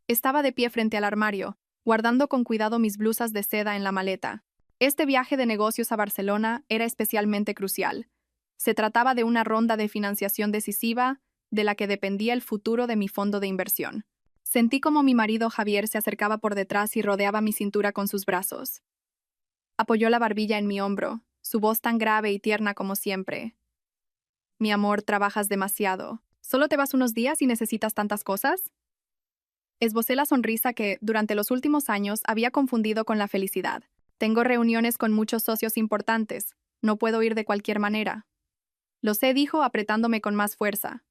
Estaba de pie frente al armario, guardando con cuidado mis blusas de seda en la maleta. Este viaje de negocios a Barcelona era especialmente crucial. Se trataba de una ronda de financiación decisiva de la que dependía el futuro de mi fondo de inversión. Sentí como mi marido Javier se acercaba por detrás y rodeaba mi cintura con sus brazos. Apoyó la barbilla en mi hombro, su voz tan grave y tierna como siempre. Mi amor, trabajas demasiado. ¿Solo te vas unos días y necesitas tantas cosas? Esbocé la sonrisa que, durante los últimos años, había confundido con la felicidad. Tengo reuniones con muchos socios importantes. No puedo ir de cualquier manera. Lo sé, dijo, apretándome con más fuerza.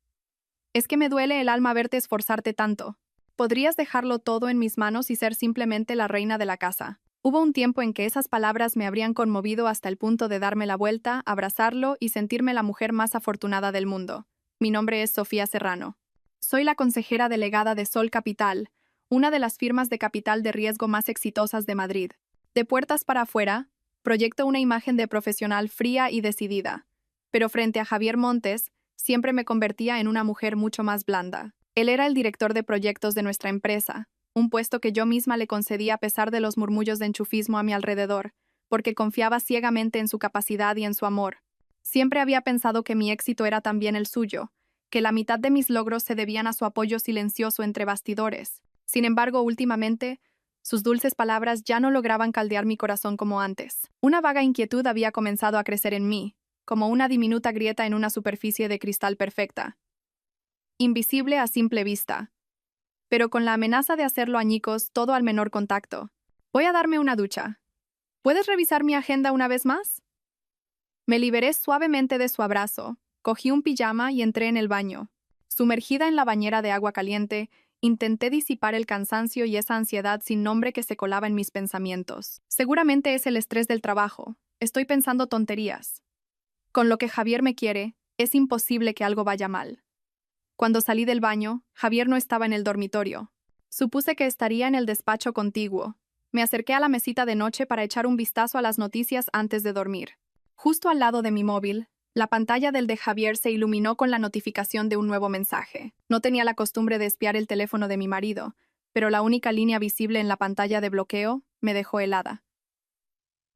Es que me duele el alma verte esforzarte tanto. Podrías dejarlo todo en mis manos y ser simplemente la reina de la casa. Hubo un tiempo en que esas palabras me habrían conmovido hasta el punto de darme la vuelta, abrazarlo y sentirme la mujer más afortunada del mundo. Mi nombre es Sofía Serrano. Soy la consejera delegada de Sol Capital, una de las firmas de capital de riesgo más exitosas de Madrid. De puertas para afuera, proyecto una imagen de profesional fría y decidida. Pero frente a Javier Montes, siempre me convertía en una mujer mucho más blanda. Él era el director de proyectos de nuestra empresa, un puesto que yo misma le concedí a pesar de los murmullos de enchufismo a mi alrededor, porque confiaba ciegamente en su capacidad y en su amor. Siempre había pensado que mi éxito era también el suyo, que la mitad de mis logros se debían a su apoyo silencioso entre bastidores. Sin embargo, últimamente, sus dulces palabras ya no lograban caldear mi corazón como antes. Una vaga inquietud había comenzado a crecer en mí, como una diminuta grieta en una superficie de cristal perfecta. Invisible a simple vista, pero con la amenaza de hacerlo añicos todo al menor contacto. Voy a darme una ducha. ¿Puedes revisar mi agenda una vez más? Me liberé suavemente de su abrazo, cogí un pijama y entré en el baño. Sumergida en la bañera de agua caliente, intenté disipar el cansancio y esa ansiedad sin nombre que se colaba en mis pensamientos. Seguramente es el estrés del trabajo. Estoy pensando tonterías. Con lo que Javier me quiere, es imposible que algo vaya mal. Cuando salí del baño, Javier no estaba en el dormitorio. Supuse que estaría en el despacho contiguo. Me acerqué a la mesita de noche para echar un vistazo a las noticias antes de dormir. Justo al lado de mi móvil, la pantalla del de Javier se iluminó con la notificación de un nuevo mensaje. No tenía la costumbre de espiar el teléfono de mi marido, pero la única línea visible en la pantalla de bloqueo me dejó helada.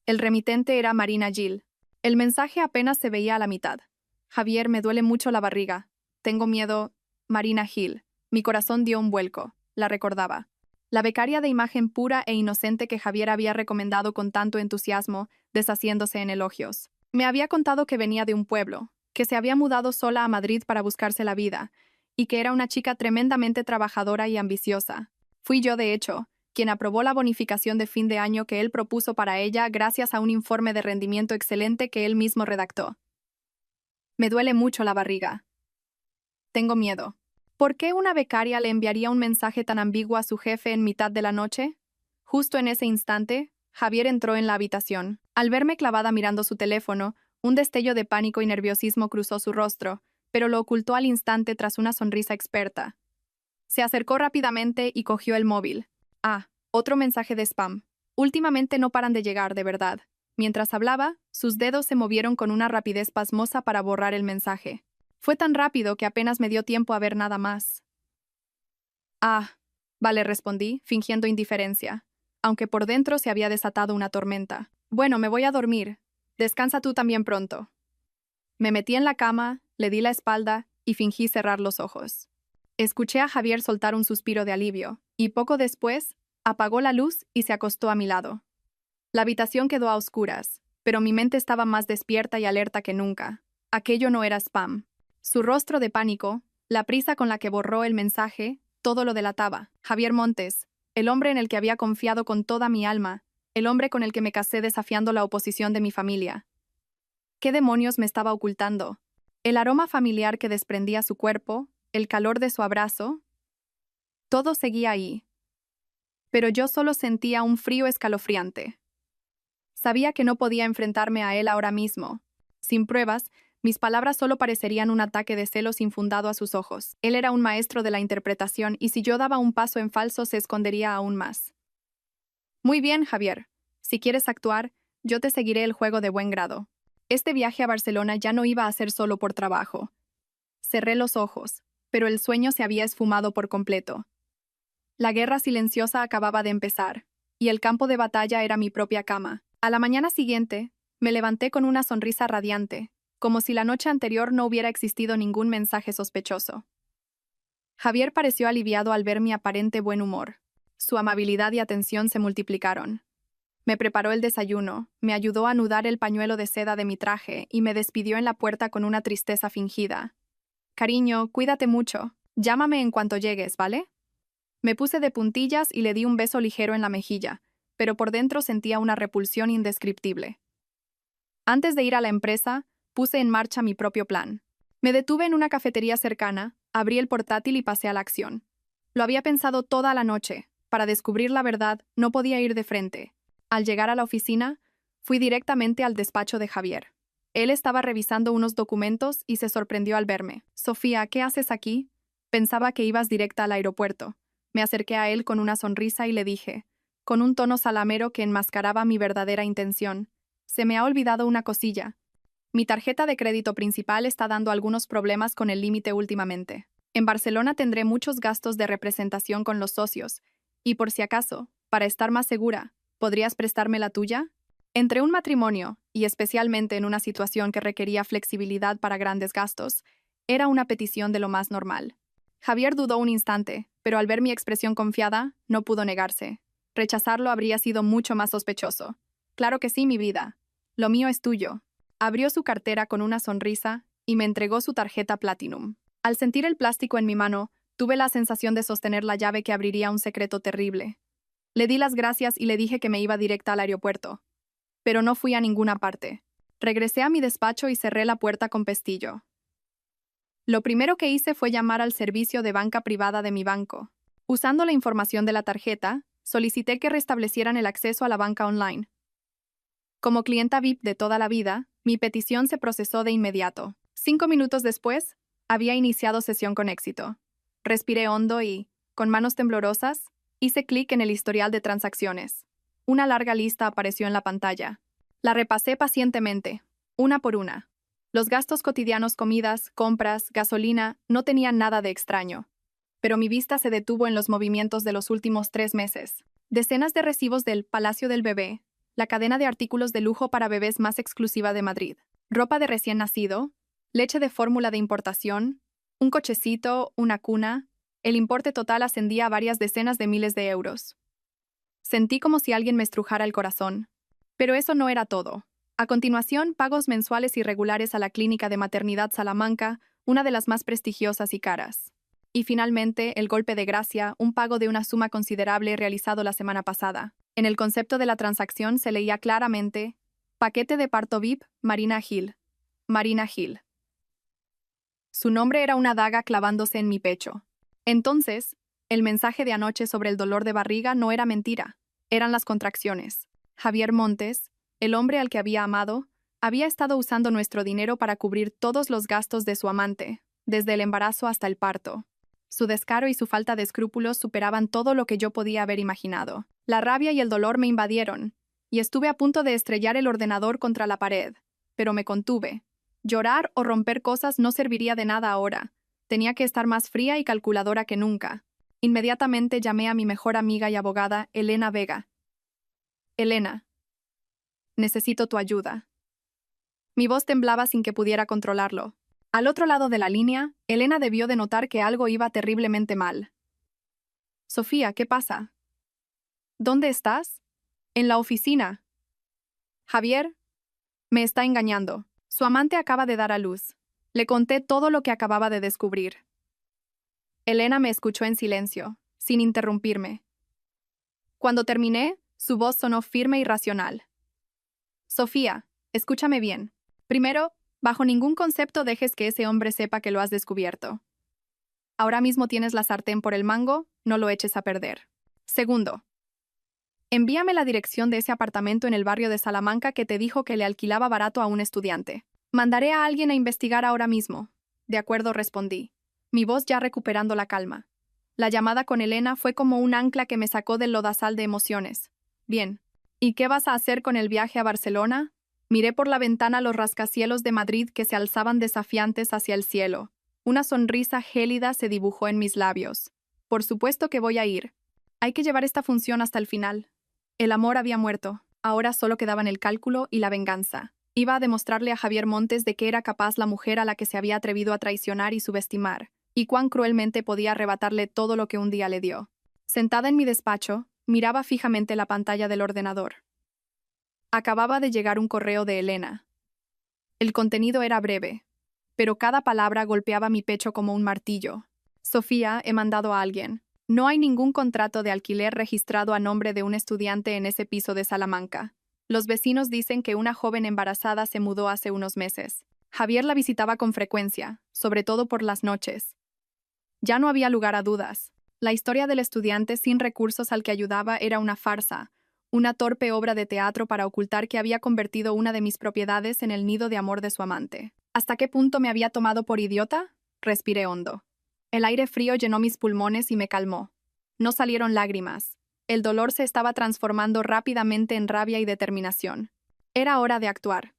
El remitente era Marina Gil. El mensaje apenas se veía a la mitad. Javier, me duele mucho la barriga. Tengo miedo. Marina Gil. Mi corazón dio un vuelco. La recordaba. La becaria de imagen pura e inocente que Javier había recomendado con tanto entusiasmo, deshaciéndose en elogios. Me había contado que venía de un pueblo, que se había mudado sola a Madrid para buscarse la vida, y que era una chica tremendamente trabajadora y ambiciosa. Fui yo, de hecho, quien aprobó la bonificación de fin de año que él propuso para ella gracias a un informe de rendimiento excelente que él mismo redactó. Me duele mucho la barriga. Tengo miedo. ¿Por qué una becaria le enviaría un mensaje tan ambiguo a su jefe en mitad de la noche? Justo en ese instante, Javier entró en la habitación. Al verme clavada mirando su teléfono, un destello de pánico y nerviosismo cruzó su rostro, pero lo ocultó al instante tras una sonrisa experta. Se acercó rápidamente y cogió el móvil. Ah, otro mensaje de spam. Últimamente no paran de llegar, de verdad. Mientras hablaba, sus dedos se movieron con una rapidez pasmosa para borrar el mensaje. Fue tan rápido que apenas me dio tiempo a ver nada más. Ah, vale, respondí, fingiendo indiferencia, aunque por dentro se había desatado una tormenta. Bueno, me voy a dormir. Descansa tú también pronto. Me metí en la cama, le di la espalda y fingí cerrar los ojos. Escuché a Javier soltar un suspiro de alivio, y poco después, apagó la luz y se acostó a mi lado. La habitación quedó a oscuras, pero mi mente estaba más despierta y alerta que nunca. Aquello no era spam. Su rostro de pánico, la prisa con la que borró el mensaje, todo lo delataba. Javier Montes, el hombre en el que había confiado con toda mi alma, el hombre con el que me casé desafiando la oposición de mi familia. ¿Qué demonios me estaba ocultando? El aroma familiar que desprendía su cuerpo, el calor de su abrazo, todo seguía ahí. Pero yo solo sentía un frío escalofriante. Sabía que no podía enfrentarme a él ahora mismo. Sin pruebas, mis palabras solo parecerían un ataque de celos infundado a sus ojos. Él era un maestro de la interpretación y si yo daba un paso en falso se escondería aún más. Muy bien, Javier. Si quieres actuar, yo te seguiré el juego de buen grado. Este viaje a Barcelona ya no iba a ser solo por trabajo. Cerré los ojos, pero el sueño se había esfumado por completo. La guerra silenciosa acababa de empezar, y el campo de batalla era mi propia cama. A la mañana siguiente, me levanté con una sonrisa radiante, como si la noche anterior no hubiera existido ningún mensaje sospechoso. Javier pareció aliviado al ver mi aparente buen humor. Su amabilidad y atención se multiplicaron. Me preparó el desayuno, me ayudó a anudar el pañuelo de seda de mi traje y me despidió en la puerta con una tristeza fingida. Cariño, cuídate mucho. Llámame en cuanto llegues, ¿vale? Me puse de puntillas y le di un beso ligero en la mejilla, pero por dentro sentía una repulsión indescriptible. Antes de ir a la empresa, puse en marcha mi propio plan. Me detuve en una cafetería cercana, abrí el portátil y pasé a la acción. Lo había pensado toda la noche. Para descubrir la verdad, no podía ir de frente. Al llegar a la oficina, fui directamente al despacho de Javier. Él estaba revisando unos documentos y se sorprendió al verme. Sofía, ¿qué haces aquí? Pensaba que ibas directa al aeropuerto. Me acerqué a él con una sonrisa y le dije, con un tono salamero que enmascaraba mi verdadera intención, se me ha olvidado una cosilla. Mi tarjeta de crédito principal está dando algunos problemas con el límite últimamente. En Barcelona tendré muchos gastos de representación con los socios, y por si acaso, para estar más segura, ¿podrías prestarme la tuya? Entre un matrimonio, y especialmente en una situación que requería flexibilidad para grandes gastos, era una petición de lo más normal. Javier dudó un instante, pero al ver mi expresión confiada, no pudo negarse. Rechazarlo habría sido mucho más sospechoso. Claro que sí, mi vida. Lo mío es tuyo. Abrió su cartera con una sonrisa y me entregó su tarjeta Platinum. Al sentir el plástico en mi mano, tuve la sensación de sostener la llave que abriría un secreto terrible. Le di las gracias y le dije que me iba directa al aeropuerto. Pero no fui a ninguna parte. Regresé a mi despacho y cerré la puerta con pestillo. Lo primero que hice fue llamar al servicio de banca privada de mi banco. Usando la información de la tarjeta, solicité que restablecieran el acceso a la banca online. Como clienta VIP de toda la vida, mi petición se procesó de inmediato. 5 minutos después, había iniciado sesión con éxito. Respiré hondo y, con manos temblorosas, hice clic en el historial de transacciones. Una larga lista apareció en la pantalla. La repasé pacientemente, una por una. Los gastos cotidianos, comidas, compras, gasolina, no tenían nada de extraño. Pero mi vista se detuvo en los movimientos de los últimos 3 meses. Decenas de recibos del Palacio del Bebé, la cadena de artículos de lujo para bebés más exclusiva de Madrid, ropa de recién nacido, leche de fórmula de importación, un cochecito, una cuna. El importe total ascendía a varias decenas de miles de euros. Sentí como si alguien me estrujara el corazón. Pero eso no era todo. A continuación, pagos mensuales irregulares a la Clínica de Maternidad Salamanca, una de las más prestigiosas y caras. Y finalmente, el golpe de gracia, un pago de una suma considerable realizado la semana pasada. En el concepto de la transacción se leía claramente, paquete de parto VIP, Marina Gil. Marina Gil. Su nombre era una daga clavándose en mi pecho. Entonces, el mensaje de anoche sobre el dolor de barriga no era mentira, eran las contracciones. Javier Montes, el hombre al que había amado, había estado usando nuestro dinero para cubrir todos los gastos de su amante, desde el embarazo hasta el parto. Su descaro y su falta de escrúpulos superaban todo lo que yo podía haber imaginado. La rabia y el dolor me invadieron, y estuve a punto de estrellar el ordenador contra la pared, pero me contuve. Llorar o romper cosas no serviría de nada ahora. Tenía que estar más fría y calculadora que nunca. Inmediatamente llamé a mi mejor amiga y abogada, Elena Vega. Elena, necesito tu ayuda. Mi voz temblaba sin que pudiera controlarlo. Al otro lado de la línea, Elena debió de notar que algo iba terriblemente mal. Sofía, ¿qué pasa? ¿Dónde estás? En la oficina. Javier me está engañando. Su amante acaba de dar a luz. Le conté todo lo que acababa de descubrir. Elena me escuchó en silencio, sin interrumpirme. Cuando terminé, su voz sonó firme y racional. Sofía, escúchame bien. Primero, bajo ningún concepto dejes que ese hombre sepa que lo has descubierto. Ahora mismo tienes la sartén por el mango, no lo eches a perder. Segundo, envíame la dirección de ese apartamento en el barrio de Salamanca que te dijo que le alquilaba barato a un estudiante. Mandaré a alguien a investigar ahora mismo. De acuerdo, respondí, mi voz ya recuperando la calma. La llamada con Elena fue como un ancla que me sacó del lodazal de emociones. Bien, ¿y qué vas a hacer con el viaje a Barcelona? Miré por la ventana los rascacielos de Madrid que se alzaban desafiantes hacia el cielo. Una sonrisa gélida se dibujó en mis labios. Por supuesto que voy a ir. Hay que llevar esta función hasta el final. El amor había muerto. Ahora solo quedaban el cálculo y la venganza. Iba a demostrarle a Javier Montes de qué era capaz la mujer a la que se había atrevido a traicionar y subestimar, y cuán cruelmente podía arrebatarle todo lo que un día le dio. Sentada en mi despacho, miraba fijamente la pantalla del ordenador. Acababa de llegar un correo de Elena. El contenido era breve, pero cada palabra golpeaba mi pecho como un martillo. Sofía, he mandado a alguien. No hay ningún contrato de alquiler registrado a nombre de un estudiante en ese piso de Salamanca. Los vecinos dicen que una joven embarazada se mudó hace unos meses. Javier la visitaba con frecuencia, sobre todo por las noches. Ya no había lugar a dudas. La historia del estudiante sin recursos al que ayudaba era una farsa, una torpe obra de teatro para ocultar que había convertido una de mis propiedades en el nido de amor de su amante. ¿Hasta qué punto me había tomado por idiota? Respiré hondo. El aire frío llenó mis pulmones y me calmó. No salieron lágrimas. El dolor se estaba transformando rápidamente en rabia y determinación. Era hora de actuar.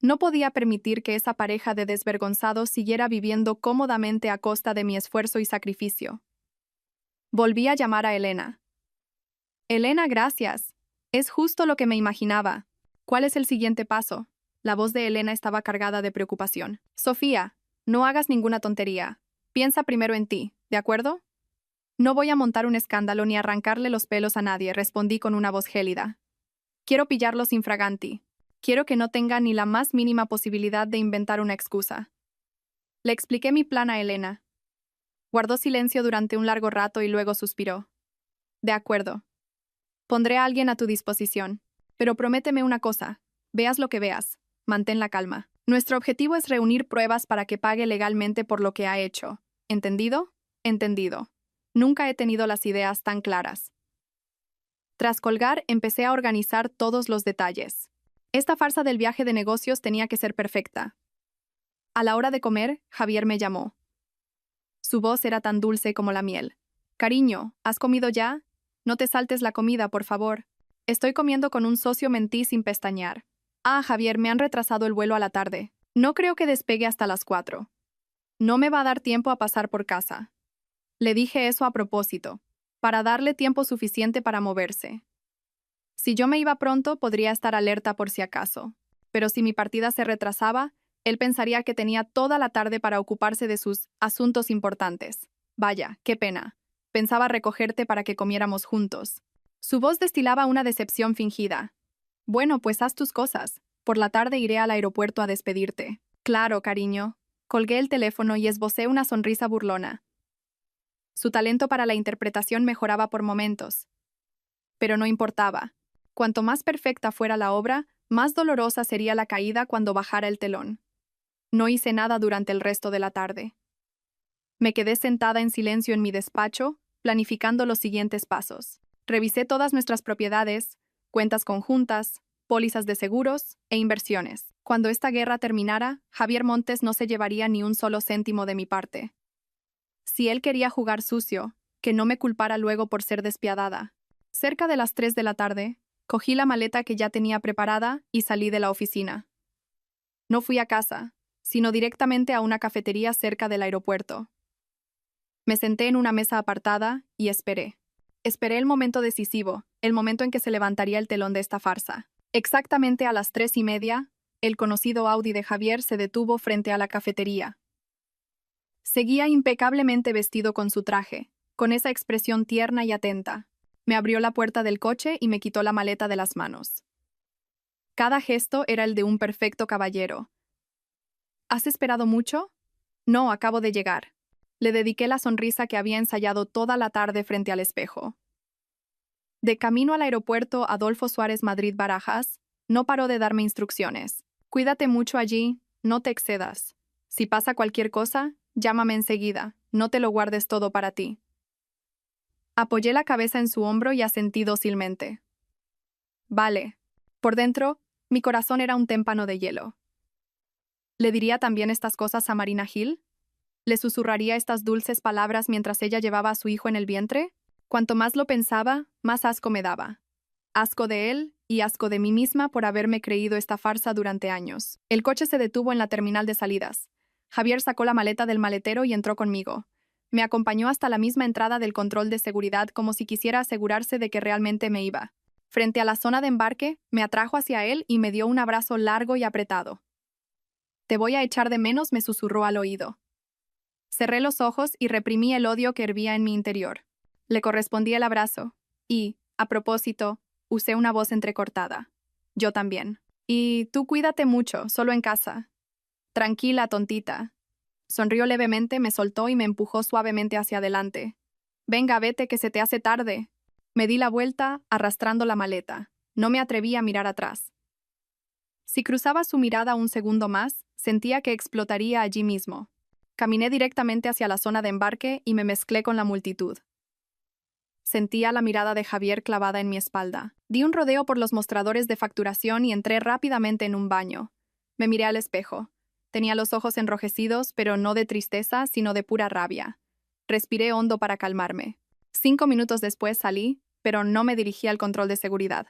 No podía permitir que esa pareja de desvergonzados siguiera viviendo cómodamente a costa de mi esfuerzo y sacrificio. Volví a llamar a Elena. Elena, gracias. Es justo lo que me imaginaba. ¿Cuál es el siguiente paso? La voz de Elena estaba cargada de preocupación. Sofía, no hagas ninguna tontería. Piensa primero en ti, ¿de acuerdo? No voy a montar un escándalo ni arrancarle los pelos a nadie, respondí con una voz gélida. Quiero pillarlos infraganti. Quiero que no tenga ni la más mínima posibilidad de inventar una excusa. Le expliqué mi plan a Elena. Guardó silencio durante un largo rato y luego suspiró. De acuerdo. Pondré a alguien a tu disposición. Pero prométeme una cosa. Veas lo que veas. Mantén la calma. Nuestro objetivo es reunir pruebas para que pague legalmente por lo que ha hecho. ¿Entendido? Entendido. Nunca he tenido las ideas tan claras. Tras colgar, empecé a organizar todos los detalles. Esta farsa del viaje de negocios tenía que ser perfecta. A la hora de comer, Javier me llamó. Su voz era tan dulce como la miel. Cariño, ¿has comido ya? No te saltes la comida, por favor. Estoy comiendo con un socio, mentí sin pestañear. Ah, Javier, me han retrasado el vuelo a la tarde. No creo que despegue hasta las 4. No me va a dar tiempo a pasar por casa. Le dije eso a propósito, para darle tiempo suficiente para moverse. Si yo me iba pronto, podría estar alerta por si acaso. Pero si mi partida se retrasaba, él pensaría que tenía toda la tarde para ocuparse de sus asuntos importantes. Vaya, qué pena. Pensaba recogerte para que comiéramos juntos. Su voz destilaba una decepción fingida. Bueno, pues haz tus cosas. Por la tarde iré al aeropuerto a despedirte. Claro, cariño. Colgué el teléfono y esbocé una sonrisa burlona. Su talento para la interpretación mejoraba por momentos. Pero no importaba. Cuanto más perfecta fuera la obra, más dolorosa sería la caída cuando bajara el telón. No hice nada durante el resto de la tarde. Me quedé sentada en silencio en mi despacho, planificando los siguientes pasos. Revisé todas nuestras propiedades, cuentas conjuntas, pólizas de seguros e inversiones. Cuando esta guerra terminara, Javier Montes no se llevaría ni un solo céntimo de mi parte. Si él quería jugar sucio, que no me culpara luego por ser despiadada. Cerca de las 3 de la tarde, cogí la maleta que ya tenía preparada y salí de la oficina. No fui a casa, sino directamente a una cafetería cerca del aeropuerto. Me senté en una mesa apartada y esperé. Esperé el momento decisivo, el momento en que se levantaría el telón de esta farsa. Exactamente a las 3:30, el conocido Audi de Javier se detuvo frente a la cafetería. Seguía impecablemente vestido con su traje, con esa expresión tierna y atenta. Me abrió la puerta del coche y me quitó la maleta de las manos. Cada gesto era el de un perfecto caballero. ¿Has esperado mucho? No, acabo de llegar. Le dediqué la sonrisa que había ensayado toda la tarde frente al espejo. De camino al aeropuerto Adolfo Suárez Madrid-Barajas, no paró de darme instrucciones. Cuídate mucho allí, no te excedas. Si pasa cualquier cosa, llámame enseguida, no te lo guardes todo para ti. Apoyé la cabeza en su hombro y asentí dócilmente. Vale. Por dentro, mi corazón era un témpano de hielo. ¿Le diría también estas cosas a Marina Gil? ¿Le susurraría estas dulces palabras mientras ella llevaba a su hijo en el vientre? Cuanto más lo pensaba, más asco me daba. Asco de él y asco de mí misma por haberme creído esta farsa durante años. El coche se detuvo en la terminal de salidas. Javier sacó la maleta del maletero y entró conmigo. Me acompañó hasta la misma entrada del control de seguridad como si quisiera asegurarse de que realmente me iba. Frente a la zona de embarque, me atrajo hacia él y me dio un abrazo largo y apretado. «Te voy a echar de menos», me susurró al oído. Cerré los ojos y reprimí el odio que hervía en mi interior. Le correspondí el abrazo y, a propósito, usé una voz entrecortada. «Yo también. Y tú cuídate mucho, solo en casa». «Tranquila, tontita». Sonrió levemente, me soltó y me empujó suavemente hacia adelante. «Venga, vete, que se te hace tarde». Me di la vuelta, arrastrando la maleta. No me atreví a mirar atrás. Si cruzaba su mirada un segundo más, sentía que explotaría allí mismo. Caminé directamente hacia la zona de embarque y me mezclé con la multitud. Sentía la mirada de Javier clavada en mi espalda. Di un rodeo por los mostradores de facturación y entré rápidamente en un baño. Me miré al espejo. Tenía los ojos enrojecidos, pero no de tristeza, sino de pura rabia. Respiré hondo para calmarme. 5 minutos después salí, pero no me dirigí al control de seguridad.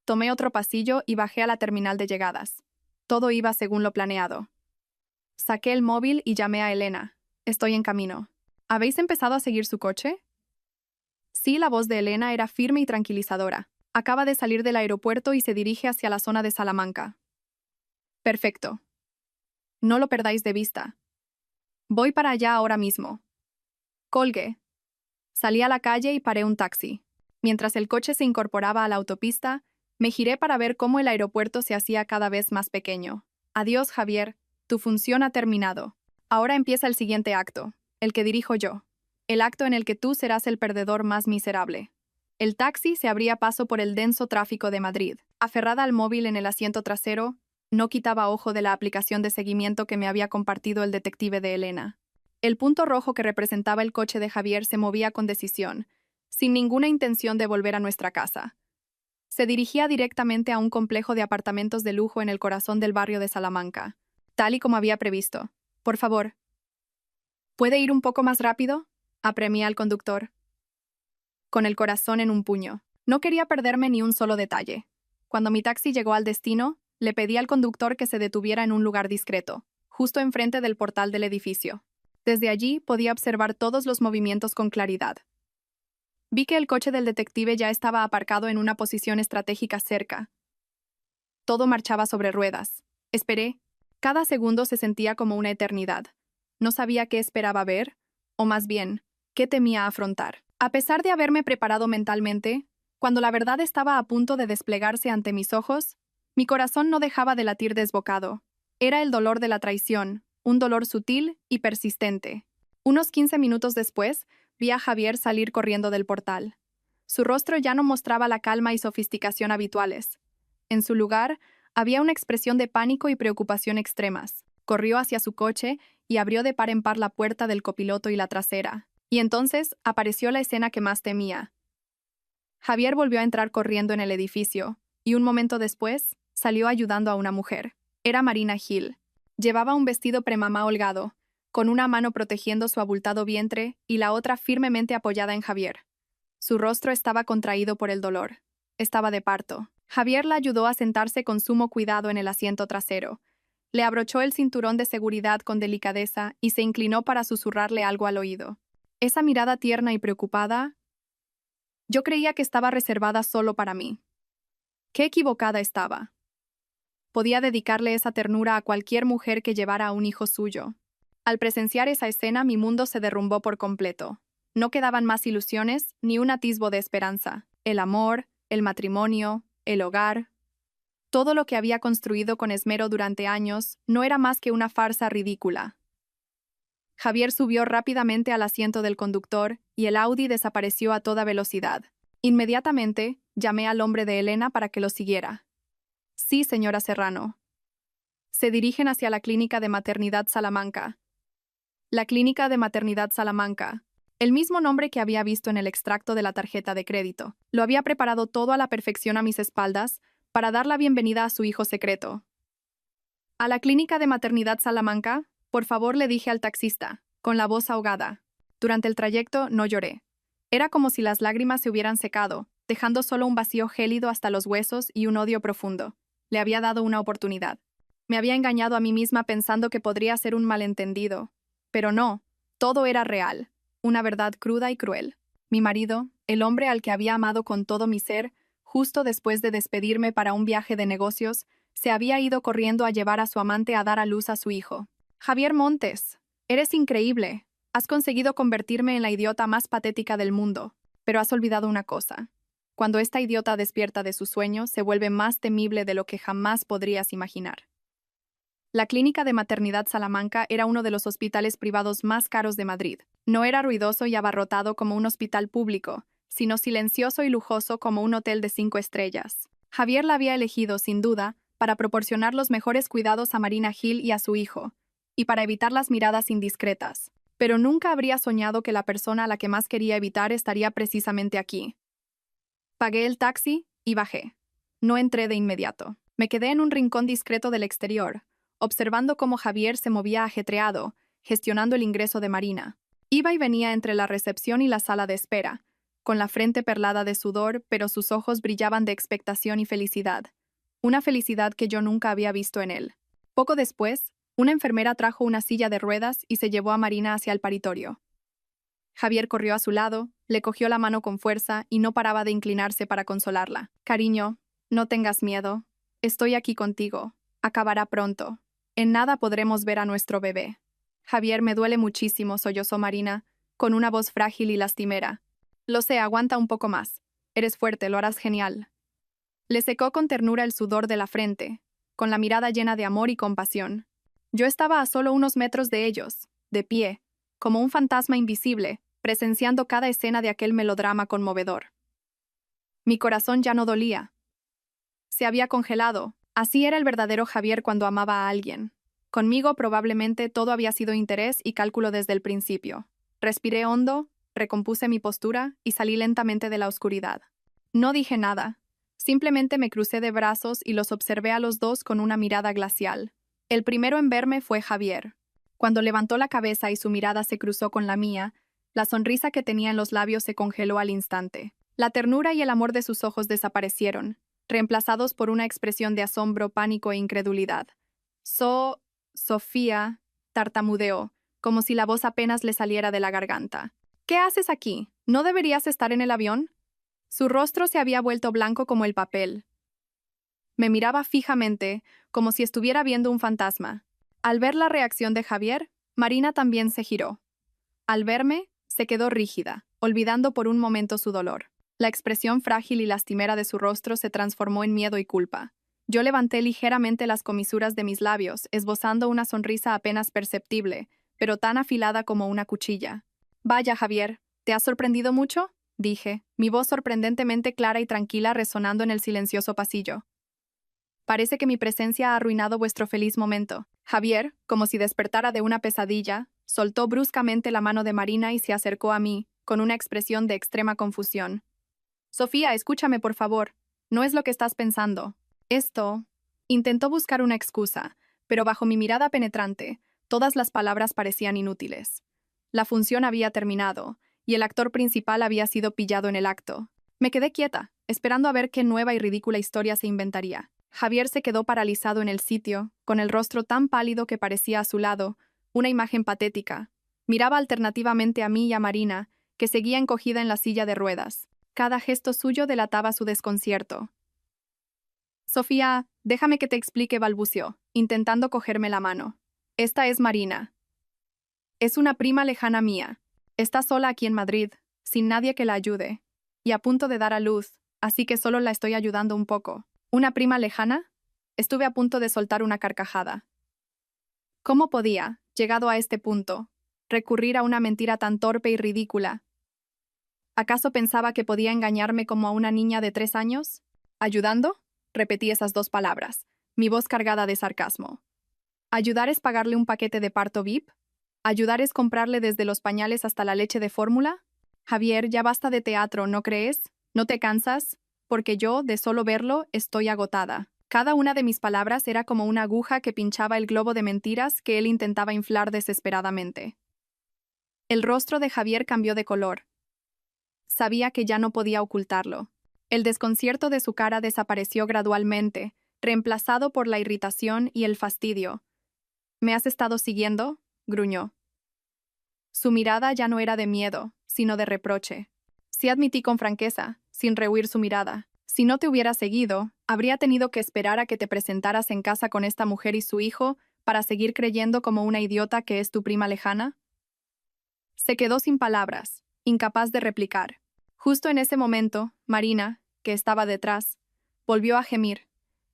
Tomé otro pasillo y bajé a la terminal de llegadas. Todo iba según lo planeado. Saqué el móvil y llamé a Elena. «Estoy en camino». «¿Habéis empezado a seguir su coche?» Sí, la voz de Elena era firme y tranquilizadora. «Acaba de salir del aeropuerto y se dirige hacia la zona de Salamanca». «Perfecto. No lo perdáis de vista. Voy para allá ahora mismo». Colgué. Salí a la calle y paré un taxi. Mientras el coche se incorporaba a la autopista, me giré para ver cómo el aeropuerto se hacía cada vez más pequeño. «Adiós, Javier. Tu función ha terminado. Ahora empieza el siguiente acto, el que dirijo yo. El acto en el que tú serás el perdedor más miserable». El taxi se abría paso por el denso tráfico de Madrid. Aferrada al móvil en el asiento trasero, no quitaba ojo de la aplicación de seguimiento que me había compartido el detective de Elena. El punto rojo que representaba el coche de Javier se movía con decisión, sin ninguna intención de volver a nuestra casa. Se dirigía directamente a un complejo de apartamentos de lujo en el corazón del barrio de Salamanca, tal y como había previsto. «Por favor, ¿puede ir un poco más rápido?», apremié al conductor. Con el corazón en un puño. No quería perderme ni un solo detalle. Cuando mi taxi llegó al destino, le pedí al conductor que se detuviera en un lugar discreto, justo enfrente del portal del edificio. Desde allí podía observar todos los movimientos con claridad. Vi que el coche del detective ya estaba aparcado en una posición estratégica cerca. Todo marchaba sobre ruedas. Esperé. Cada segundo se sentía como una eternidad. No sabía qué esperaba ver, o más bien, qué temía afrontar. A pesar de haberme preparado mentalmente, cuando la verdad estaba a punto de desplegarse ante mis ojos, mi corazón no dejaba de latir desbocado. Era el dolor de la traición, un dolor sutil y persistente. Unos 15 minutos después, vi a Javier salir corriendo del portal. Su rostro ya no mostraba la calma y sofisticación habituales. En su lugar, había una expresión de pánico y preocupación extremas. Corrió hacia su coche y abrió de par en par la puerta del copiloto y la trasera. Y entonces apareció la escena que más temía. Javier volvió a entrar corriendo en el edificio, y un momento después, salió ayudando a una mujer. Era Marina Gil. Llevaba un vestido premamá holgado, con una mano protegiendo su abultado vientre y la otra firmemente apoyada en Javier. Su rostro estaba contraído por el dolor. Estaba de parto. Javier la ayudó a sentarse con sumo cuidado en el asiento trasero. Le abrochó el cinturón de seguridad con delicadeza y se inclinó para susurrarle algo al oído. Esa mirada tierna y preocupada, yo creía que estaba reservada solo para mí. Qué equivocada estaba. Podía dedicarle esa ternura a cualquier mujer que llevara a un hijo suyo. Al presenciar esa escena, mi mundo se derrumbó por completo. No quedaban más ilusiones ni un atisbo de esperanza. El amor, el matrimonio, el hogar. Todo lo que había construido con esmero durante años no era más que una farsa ridícula. Javier subió rápidamente al asiento del conductor y el Audi desapareció a toda velocidad. Inmediatamente, llamé al hombre de Elena para que lo siguiera. «Sí, señora Serrano». Se dirigen hacia la clínica de maternidad Salamanca. La clínica de maternidad Salamanca. El mismo nombre que había visto en el extracto de la tarjeta de crédito. Lo había preparado todo a la perfección a mis espaldas para dar la bienvenida a su hijo secreto. «A la clínica de maternidad Salamanca, por favor», le dije al taxista, con la voz ahogada. Durante el trayecto no lloré. Era como si las lágrimas se hubieran secado, dejando solo un vacío gélido hasta los huesos y un odio profundo. Le había dado una oportunidad. Me había engañado a mí misma pensando que podría ser un malentendido. Pero no, Todo era real, una verdad cruda y cruel. Mi marido, el hombre al que había amado con todo mi ser, justo después de despedirme para un viaje de negocios, se había ido corriendo a llevar a su amante a dar a luz a su hijo. Javier Montes, eres increíble. Has conseguido convertirme en la idiota más patética del mundo. Pero has olvidado una cosa. Cuando esta idiota despierta de su sueño, se vuelve más temible de lo que jamás podrías imaginar. La clínica de maternidad Salamanca era uno de los hospitales privados más caros de Madrid. No era ruidoso y abarrotado como un hospital público, sino silencioso y lujoso como un hotel de 5 estrellas. Javier la había elegido, sin duda, para proporcionar los mejores cuidados a Marina Gil y a su hijo, y para evitar las miradas indiscretas. Pero nunca habría soñado que la persona a la que más quería evitar estaría precisamente aquí. Pagué el taxi y bajé. No entré de inmediato. Me quedé en un rincón discreto del exterior, observando cómo Javier se movía ajetreado, gestionando el ingreso de Marina. Iba y venía entre la recepción y la sala de espera, con la frente perlada de sudor, pero sus ojos brillaban de expectación y felicidad. Una felicidad que yo nunca había visto en él. Poco después, una enfermera trajo una silla de ruedas y se llevó a Marina hacia el paritorio. Javier corrió a su lado, le cogió la mano con fuerza y no paraba de inclinarse para consolarla. Cariño, no tengas miedo. Estoy aquí contigo. Acabará pronto. En nada podremos ver a nuestro bebé. Javier, me duele muchísimo, sollozó Marina, con una voz frágil y lastimera. Lo sé, aguanta un poco más. Eres fuerte, lo harás genial. Le secó con ternura el sudor de la frente, con la mirada llena de amor y compasión. Yo estaba a solo unos metros de ellos, de pie, como un fantasma invisible, presenciando cada escena de aquel melodrama conmovedor. Mi corazón ya no dolía. Se había congelado. Así era el verdadero Javier cuando amaba a alguien. Conmigo probablemente todo había sido interés y cálculo desde el principio. Respiré hondo, recompuse mi postura y salí lentamente de la oscuridad. No dije nada. Simplemente me crucé de brazos y los observé a los dos con una mirada glacial. El primero en verme fue Javier. Cuando levantó la cabeza y su mirada se cruzó con la mía, la sonrisa que tenía en los labios se congeló al instante. La ternura y el amor de sus ojos desaparecieron, reemplazados por una expresión de asombro, pánico e incredulidad. Sofía, tartamudeó, como si la voz apenas le saliera de la garganta. ¿Qué haces aquí? ¿No deberías estar en el avión? Su rostro se había vuelto blanco como el papel. Me miraba fijamente, como si estuviera viendo un fantasma. Al ver la reacción de Javier, Marina también se giró. Al verme, se quedó rígida, olvidando por un momento su dolor. La expresión frágil y lastimera de su rostro se transformó en miedo y culpa. Yo levanté ligeramente las comisuras de mis labios, esbozando una sonrisa apenas perceptible, pero tan afilada como una cuchilla. Vaya, Javier, ¿te has sorprendido mucho?, dije, mi voz sorprendentemente clara y tranquila resonando en el silencioso pasillo. Parece que mi presencia ha arruinado vuestro feliz momento. Javier, como si despertara de una pesadilla, soltó bruscamente la mano de Marina y se acercó a mí, con una expresión de extrema confusión. Sofía, escúchame, por favor. No es lo que estás pensando. Esto... Intentó buscar una excusa, pero bajo mi mirada penetrante, todas las palabras parecían inútiles. La función había terminado, y el actor principal había sido pillado en el acto. Me quedé quieta, esperando a ver qué nueva y ridícula historia se inventaría. Javier se quedó paralizado en el sitio, con el rostro tan pálido que parecía a su lado, una imagen patética. Miraba alternativamente a mí y a Marina, que seguía encogida en la silla de ruedas. Cada gesto suyo delataba su desconcierto. Sofía, déjame que te explique, balbuceó, intentando cogerme la mano. Esta es Marina. Es una prima lejana mía. Está sola aquí en Madrid, sin nadie que la ayude, y a punto de dar a luz, así que solo la estoy ayudando un poco. ¿Una prima lejana? Estuve a punto de soltar una carcajada. ¿Cómo podía, llegado a este punto, recurrir a una mentira tan torpe y ridícula? ¿Acaso pensaba que podía engañarme como a una niña de 3 años? ¿Ayudando? Repetí esas 2 palabras, mi voz cargada de sarcasmo. ¿Ayudar es pagarle un paquete de parto VIP? ¿Ayudar es comprarle desde los pañales hasta la leche de fórmula? Javier, ya basta de teatro, ¿no crees? ¿No te cansas? Porque yo, de solo verlo, estoy agotada. Cada una de mis palabras era como una aguja que pinchaba el globo de mentiras que él intentaba inflar desesperadamente. El rostro de Javier cambió de color. Sabía que ya no podía ocultarlo. El desconcierto de su cara desapareció gradualmente, reemplazado por la irritación y el fastidio. ¿Me has estado siguiendo?, gruñó. Su mirada ya no era de miedo, sino de reproche. Sí admití con franqueza, sin rehuir su mirada. Si no te hubiera seguido, habría tenido que esperar a que te presentaras en casa con esta mujer y su hijo para seguir creyendo como una idiota que es tu prima lejana. Se quedó sin palabras, incapaz de replicar. Justo en ese momento, Marina, que estaba detrás, volvió a gemir,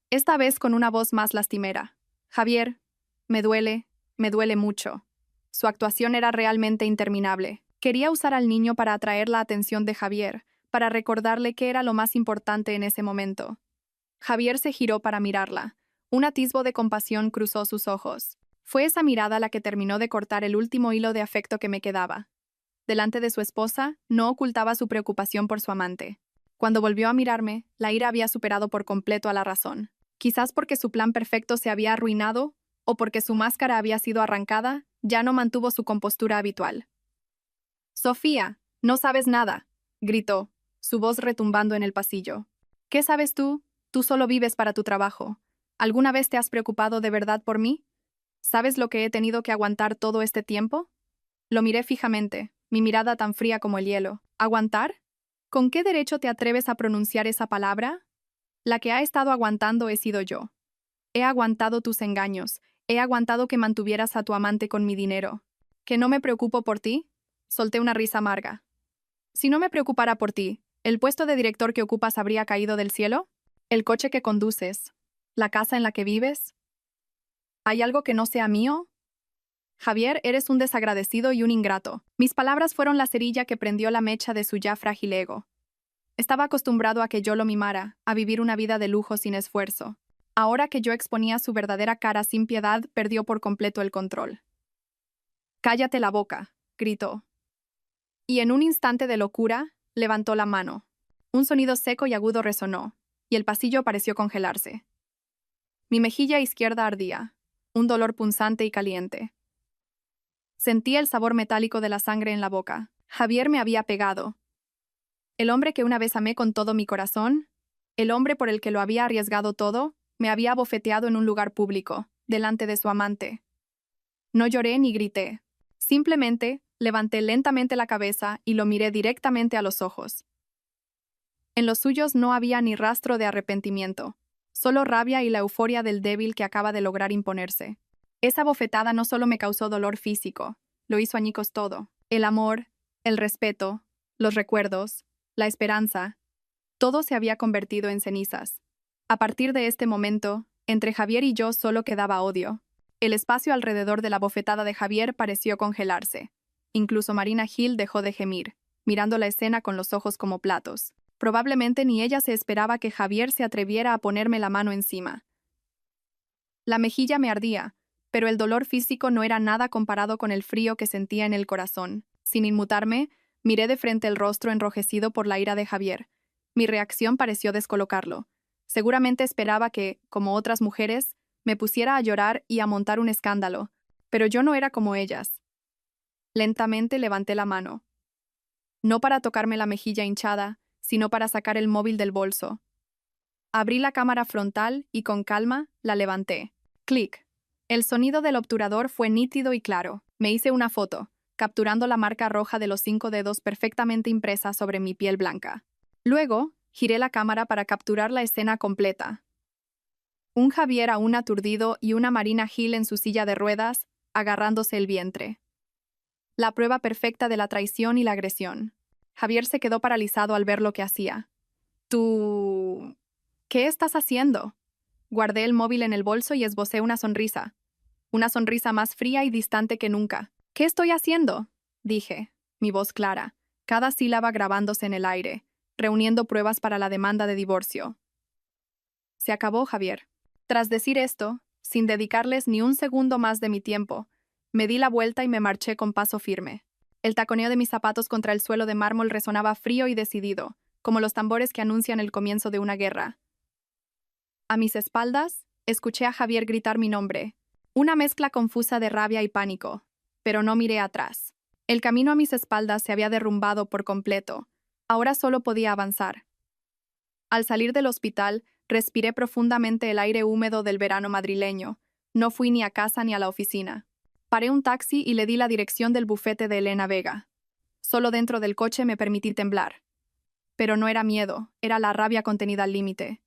esta vez con una voz más lastimera. Javier, me duele mucho. Su actuación era realmente interminable. Quería usar al niño para atraer la atención de Javier, para recordarle qué era lo más importante en ese momento. Javier se giró para mirarla. Un atisbo de compasión cruzó sus ojos. Fue esa mirada la que terminó de cortar el último hilo de afecto que me quedaba. Delante de su esposa, no ocultaba su preocupación por su amante. Cuando volvió a mirarme, la ira había superado por completo a la razón. Quizás porque su plan perfecto se había arruinado, o porque su máscara había sido arrancada, ya no mantuvo su compostura habitual. «Sofía, no sabes nada», gritó, su voz retumbando en el pasillo. «¿Qué sabes tú? Tú solo vives para tu trabajo. ¿Alguna vez te has preocupado de verdad por mí? ¿Sabes lo que he tenido que aguantar todo este tiempo?» Lo miré fijamente, mi mirada tan fría como el hielo. ¿Aguantar? ¿Con qué derecho te atreves a pronunciar esa palabra? La que ha estado aguantando he sido yo. He aguantado tus engaños, he aguantado que mantuvieras a tu amante con mi dinero. ¿Que no me preocupo por ti? Solté una risa amarga. Si no me preocupara por ti, ¿el puesto de director que ocupas habría caído del cielo? ¿El coche que conduces? ¿La casa en la que vives? ¿Hay algo que no sea mío? Javier, eres un desagradecido y un ingrato. Mis palabras fueron la cerilla que prendió la mecha de su ya frágil ego. Estaba acostumbrado a que yo lo mimara, a vivir una vida de lujo sin esfuerzo. Ahora que yo exponía su verdadera cara sin piedad, perdió por completo el control. «Cállate la boca», gritó. Y en un instante de locura, levantó la mano. Un sonido seco y agudo resonó, y el pasillo pareció congelarse. Mi mejilla izquierda ardía, un dolor punzante y caliente. Sentía el sabor metálico de la sangre en la boca. Javier me había pegado. El hombre que una vez amé con todo mi corazón, el hombre por el que lo había arriesgado todo, me había abofeteado en un lugar público, delante de su amante. No lloré ni grité. Simplemente levanté lentamente la cabeza y lo miré directamente a los ojos. En los suyos no había ni rastro de arrepentimiento, solo rabia y la euforia del débil que acaba de lograr imponerse. Esa bofetada no solo me causó dolor físico, lo hizo añicos todo. El amor, el respeto, los recuerdos, la esperanza, todo se había convertido en cenizas. A partir de este momento, entre Javier y yo solo quedaba odio. El espacio alrededor de la bofetada de Javier pareció congelarse. Incluso Marina Hill dejó de gemir, mirando la escena con los ojos como platos. Probablemente ni ella se esperaba que Javier se atreviera a ponerme la mano encima. La mejilla me ardía, pero el dolor físico no era nada comparado con el frío que sentía en el corazón. Sin inmutarme, miré de frente el rostro enrojecido por la ira de Javier. Mi reacción pareció descolocarlo. Seguramente esperaba que, como otras mujeres, me pusiera a llorar y a montar un escándalo, pero yo no era como ellas. Lentamente levanté la mano. No para tocarme la mejilla hinchada, sino para sacar el móvil del bolso. Abrí la cámara frontal y con calma la levanté. Clic. El sonido del obturador fue nítido y claro. Me hice una foto, capturando la marca roja de los 5 dedos perfectamente impresa sobre mi piel blanca. Luego, giré la cámara para capturar la escena completa. Un Javier aún aturdido y una Marina Hill en su silla de ruedas, agarrándose el vientre. La prueba perfecta de la traición y la agresión. Javier se quedó paralizado al ver lo que hacía. «¿Tú... qué estás haciendo?» Guardé el móvil en el bolso y esbocé una sonrisa más fría y distante que nunca. «¿Qué estoy haciendo?», dije, mi voz clara, cada sílaba grabándose en el aire, reuniendo pruebas para la demanda de divorcio. Se acabó, Javier. Tras decir esto, sin dedicarles ni un segundo más de mi tiempo, me di la vuelta y me marché con paso firme. El taconeo de mis zapatos contra el suelo de mármol resonaba frío y decidido, como los tambores que anuncian el comienzo de una guerra. A mis espaldas, escuché a Javier gritar mi nombre, una mezcla confusa de rabia y pánico, pero no miré atrás. El camino a mis espaldas se había derrumbado por completo. Ahora solo podía avanzar. Al salir del hospital, respiré profundamente el aire húmedo del verano madrileño. No fui ni a casa ni a la oficina. Paré un taxi y le di la dirección del bufete de Elena Vega. Solo dentro del coche me permití temblar. Pero no era miedo, era la rabia contenida al límite.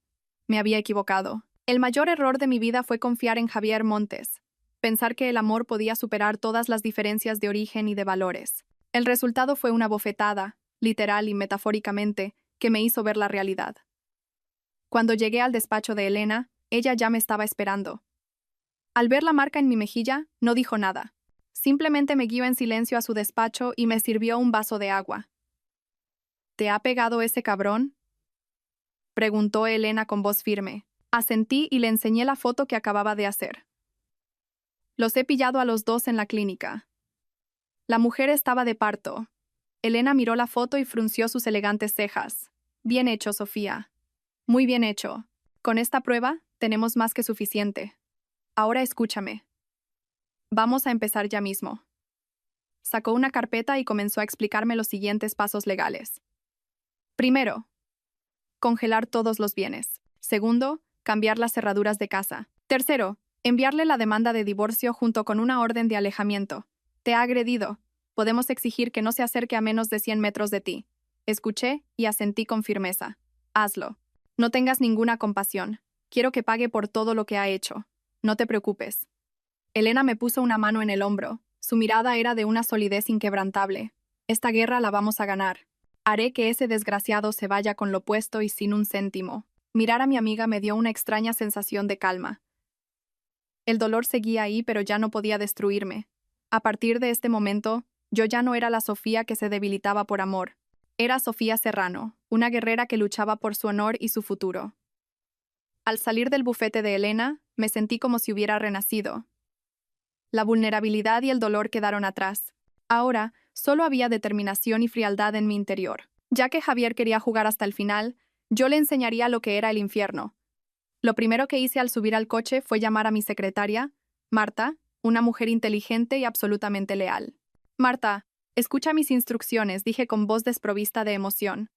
Me había equivocado. El mayor error de mi vida fue confiar en Javier Montes. Pensar que el amor podía superar todas las diferencias de origen y de valores. El resultado fue una bofetada, literal y metafóricamente, que me hizo ver la realidad. Cuando llegué al despacho de Elena, ella ya me estaba esperando. Al ver la marca en mi mejilla, no dijo nada. Simplemente me guió en silencio a su despacho y me sirvió un vaso de agua. ¿Te ha pegado ese cabrón?, preguntó Elena con voz firme. Asentí y le enseñé la foto que acababa de hacer. Los he pillado a los dos en la clínica. La mujer estaba de parto. Elena miró la foto y frunció sus elegantes cejas. Bien hecho, Sofía. Muy bien hecho. Con esta prueba, tenemos más que suficiente. Ahora escúchame. Vamos a empezar ya mismo. Sacó una carpeta y comenzó a explicarme los siguientes pasos legales. Primero, congelar todos los bienes. Segundo, cambiar las cerraduras de casa. Tercero, enviarle la demanda de divorcio junto con una orden de alejamiento. Te ha agredido. Podemos exigir que no se acerque a menos de 100 metros de ti. Escuché y asentí con firmeza. Hazlo. No tengas ninguna compasión. Quiero que pague por todo lo que ha hecho. No te preocupes. Elena me puso una mano en el hombro. Su mirada era de una solidez inquebrantable. Esta guerra la vamos a ganar. Haré que ese desgraciado se vaya con lo puesto y sin un céntimo. Mirar a mi amiga me dio una extraña sensación de calma. El dolor seguía ahí, pero ya no podía destruirme. A partir de este momento, yo ya no era la Sofía que se debilitaba por amor. Era Sofía Serrano, una guerrera que luchaba por su honor y su futuro. Al salir del bufete de Elena, me sentí como si hubiera renacido. La vulnerabilidad y el dolor quedaron atrás. Ahora, solo había determinación y frialdad en mi interior. Ya que Javier quería jugar hasta el final, yo le enseñaría lo que era el infierno. Lo primero que hice al subir al coche fue llamar a mi secretaria, Marta, una mujer inteligente y absolutamente leal. Marta, escucha mis instrucciones, dije con voz desprovista de emoción.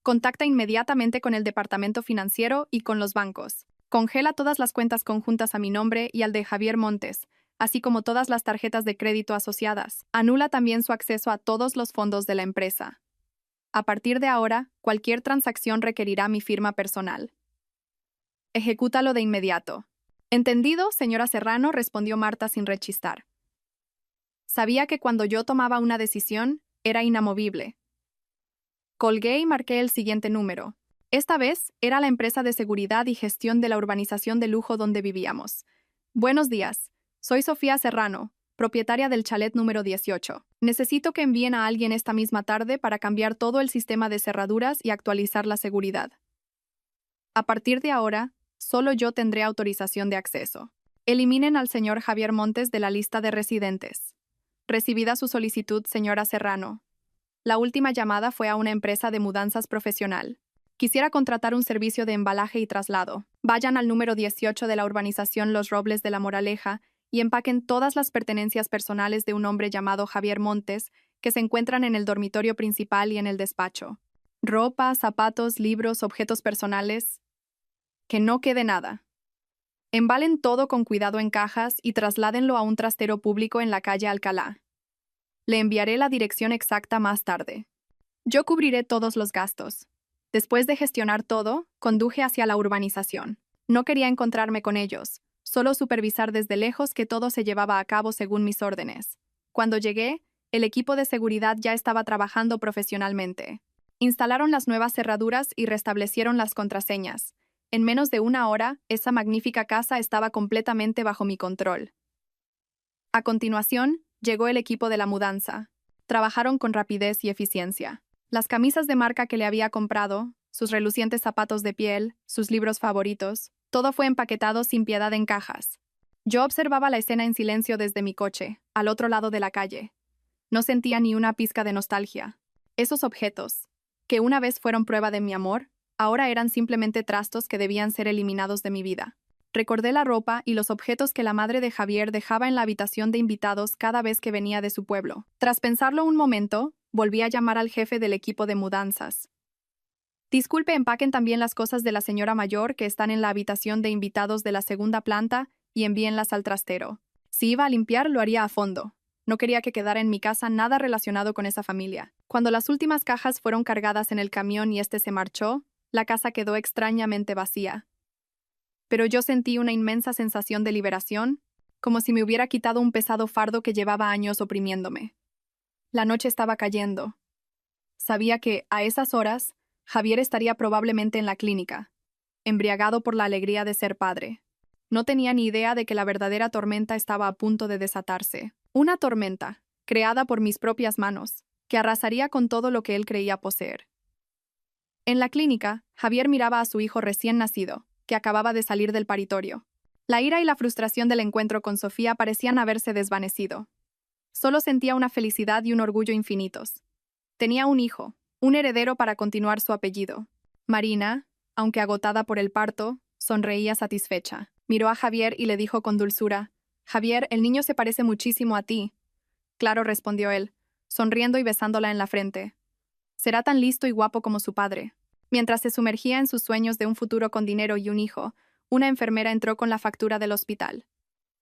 Contacta inmediatamente con el departamento financiero y con los bancos. Congela todas las cuentas conjuntas a mi nombre y al de Javier Montes, así como todas las tarjetas de crédito asociadas. Anula también su acceso a todos los fondos de la empresa. A partir de ahora, cualquier transacción requerirá mi firma personal. Ejecútalo de inmediato. ¿Entendido, señora Serrano?, respondió Marta sin rechistar. Sabía que cuando yo tomaba una decisión, era inamovible. Colgué y marqué el siguiente número. Esta vez, era la empresa de seguridad y gestión de la urbanización de lujo donde vivíamos. Buenos días. Soy Sofía Serrano, propietaria del chalet número 18. Necesito que envíen a alguien esta misma tarde para cambiar todo el sistema de cerraduras y actualizar la seguridad. A partir de ahora, solo yo tendré autorización de acceso. Eliminen al señor Javier Montes de la lista de residentes. Recibida su solicitud, señora Serrano. La última llamada fue a una empresa de mudanzas profesional. Quisiera contratar un servicio de embalaje y traslado. Vayan al número 18 de la urbanización Los Robles de la Moraleja y empaquen todas las pertenencias personales de un hombre llamado Javier Montes que se encuentran en el dormitorio principal y en el despacho. Ropa, zapatos, libros, objetos personales. Que no quede nada. Embalen todo con cuidado en cajas y trasládenlo a un trastero público en la calle Alcalá. Le enviaré la dirección exacta más tarde. Yo cubriré todos los gastos. Después de gestionar todo, conduje hacia la urbanización. No quería encontrarme con ellos, solo supervisar desde lejos que todo se llevaba a cabo según mis órdenes. Cuando llegué, el equipo de seguridad ya estaba trabajando profesionalmente. Instalaron las nuevas cerraduras y restablecieron las contraseñas. En menos de una hora, esa magnífica casa estaba completamente bajo mi control. A continuación, llegó el equipo de la mudanza. Trabajaron con rapidez y eficiencia. Las camisas de marca que le había comprado, sus relucientes zapatos de piel, sus libros favoritos, todo fue empaquetado sin piedad en cajas. Yo observaba la escena en silencio desde mi coche, al otro lado de la calle. No sentía ni una pizca de nostalgia. Esos objetos, que una vez fueron prueba de mi amor, ahora eran simplemente trastos que debían ser eliminados de mi vida. Recordé la ropa y los objetos que la madre de Javier dejaba en la habitación de invitados cada vez que venía de su pueblo. Tras pensarlo un momento, volví a llamar al jefe del equipo de mudanzas. Disculpe, empaquen también las cosas de la señora mayor que están en la habitación de invitados de la segunda planta y envíenlas al trastero. Si iba a limpiar, lo haría a fondo. No quería que quedara en mi casa nada relacionado con esa familia. Cuando las últimas cajas fueron cargadas en el camión y este se marchó, la casa quedó extrañamente vacía. Pero yo sentí una inmensa sensación de liberación, como si me hubiera quitado un pesado fardo que llevaba años oprimiéndome. La noche estaba cayendo. Sabía que, a esas horas, Javier estaría probablemente en la clínica, embriagado por la alegría de ser padre. No tenía ni idea de que la verdadera tormenta estaba a punto de desatarse. Una tormenta, creada por mis propias manos, que arrasaría con todo lo que él creía poseer. En la clínica, Javier miraba a su hijo recién nacido, que acababa de salir del paritorio. La ira y la frustración del encuentro con Sofía parecían haberse desvanecido. Solo sentía una felicidad y un orgullo infinitos. Tenía un hijo, un heredero para continuar su apellido. Marina, aunque agotada por el parto, sonreía satisfecha. Miró a Javier y le dijo con dulzura: «Javier, el niño se parece muchísimo a ti». «Claro», respondió él, sonriendo y besándola en la frente. «Será tan listo y guapo como su padre». Mientras se sumergía en sus sueños de un futuro con dinero y un hijo, una enfermera entró con la factura del hospital.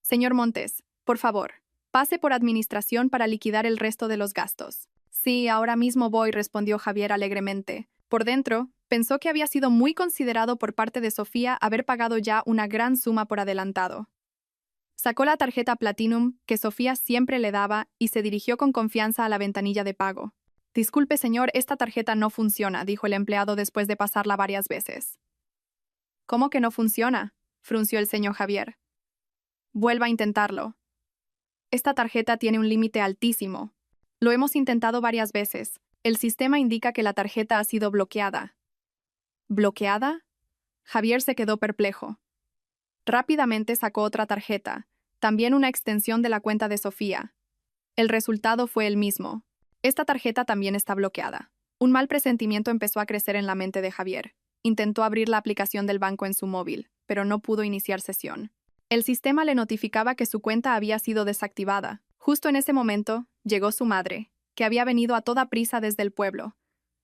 «Señor Montes, por favor, pase por administración para liquidar el resto de los gastos». «Sí, ahora mismo voy», respondió Javier alegremente. Por dentro, pensó que había sido muy considerado por parte de Sofía haber pagado ya una gran suma por adelantado. Sacó la tarjeta Platinum, que Sofía siempre le daba, y se dirigió con confianza a la ventanilla de pago. «Disculpe, señor, esta tarjeta no funciona», dijo el empleado después de pasarla varias veces. «¿Cómo que no funciona?», frunció el ceño Javier. «Vuelva a intentarlo. Esta tarjeta tiene un límite altísimo. Lo hemos intentado varias veces. El sistema indica que la tarjeta ha sido bloqueada». «¿Bloqueada?». Javier se quedó perplejo. Rápidamente sacó otra tarjeta, también una extensión de la cuenta de Sofía. El resultado fue el mismo. Esta tarjeta también está bloqueada. Un mal presentimiento empezó a crecer en la mente de Javier. Intentó abrir la aplicación del banco en su móvil, pero no pudo iniciar sesión. El sistema le notificaba que su cuenta había sido desactivada. Justo en ese momento, llegó su madre, que había venido a toda prisa desde el pueblo.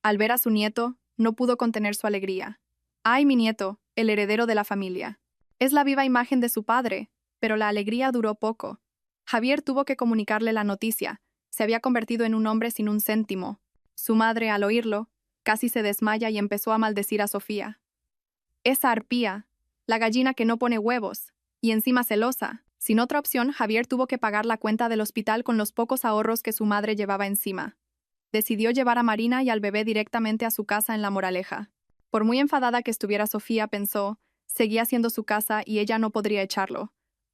Al ver a su nieto, no pudo contener su alegría. «¡Ay, mi nieto, el heredero de la familia! Es la viva imagen de su padre», pero la alegría duró poco. Javier tuvo que comunicarle la noticia. Se había convertido en un hombre sin un céntimo. Su madre, al oírlo, casi se desmaya y empezó a maldecir a Sofía. «Esa arpía, la gallina que no pone huevos, y encima celosa». Sin otra opción, Javier tuvo que pagar la cuenta del hospital con los pocos ahorros que su madre llevaba encima. Decidió llevar a Marina y al bebé directamente a su casa en La Moraleja. Por muy enfadada que estuviera Sofía, pensó, seguía siendo su casa y ella no podría echarlo.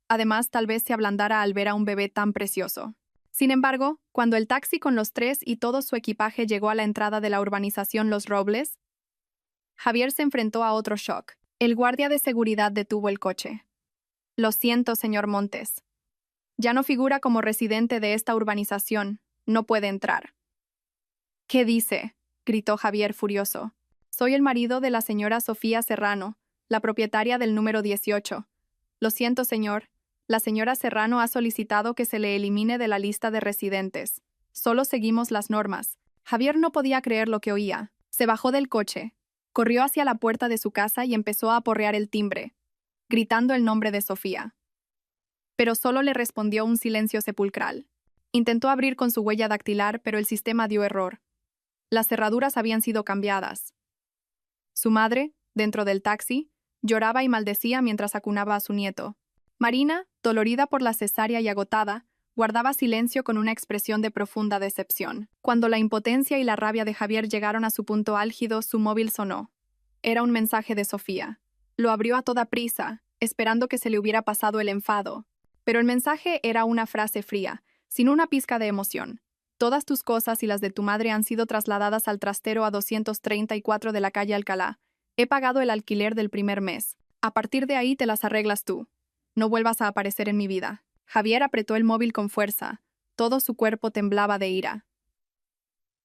Además, tal vez se ablandara al ver a un bebé tan precioso. Sin embargo, cuando el taxi con los tres y todo su equipaje llegó a la entrada de la urbanización Los Robles, Javier se enfrentó a otro shock. El guardia de seguridad detuvo el coche. «Lo siento, señor Montes. Ya no figura como residente de esta urbanización. No puede entrar». «¿Qué dice?», gritó Javier furioso. «Soy el marido de la señora Sofía Serrano, la propietaria del número 18. Lo siento, señor. La señora Serrano ha solicitado que se le elimine de la lista de residentes. Solo seguimos las normas». Javier no podía creer lo que oía. Se bajó del coche, corrió hacia la puerta de su casa y empezó a aporrear el timbre, gritando el nombre de Sofía. Pero solo le respondió un silencio sepulcral. Intentó abrir con su huella dactilar, pero el sistema dio error. Las cerraduras habían sido cambiadas. Su madre, dentro del taxi, lloraba y maldecía mientras acunaba a su nieto. Marina, dolorida por la cesárea y agotada, guardaba silencio con una expresión de profunda decepción. Cuando la impotencia y la rabia de Javier llegaron a su punto álgido, su móvil sonó. Era un mensaje de Sofía. Lo abrió a toda prisa, esperando que se le hubiera pasado el enfado. Pero el mensaje era una frase fría, sin una pizca de emoción. «Todas tus cosas y las de tu madre han sido trasladadas al trastero a 234 de la calle Alcalá. He pagado el alquiler del primer mes. A partir de ahí te las arreglas tú. No vuelvas a aparecer en mi vida». Javier apretó el móvil con fuerza. Todo su cuerpo temblaba de ira.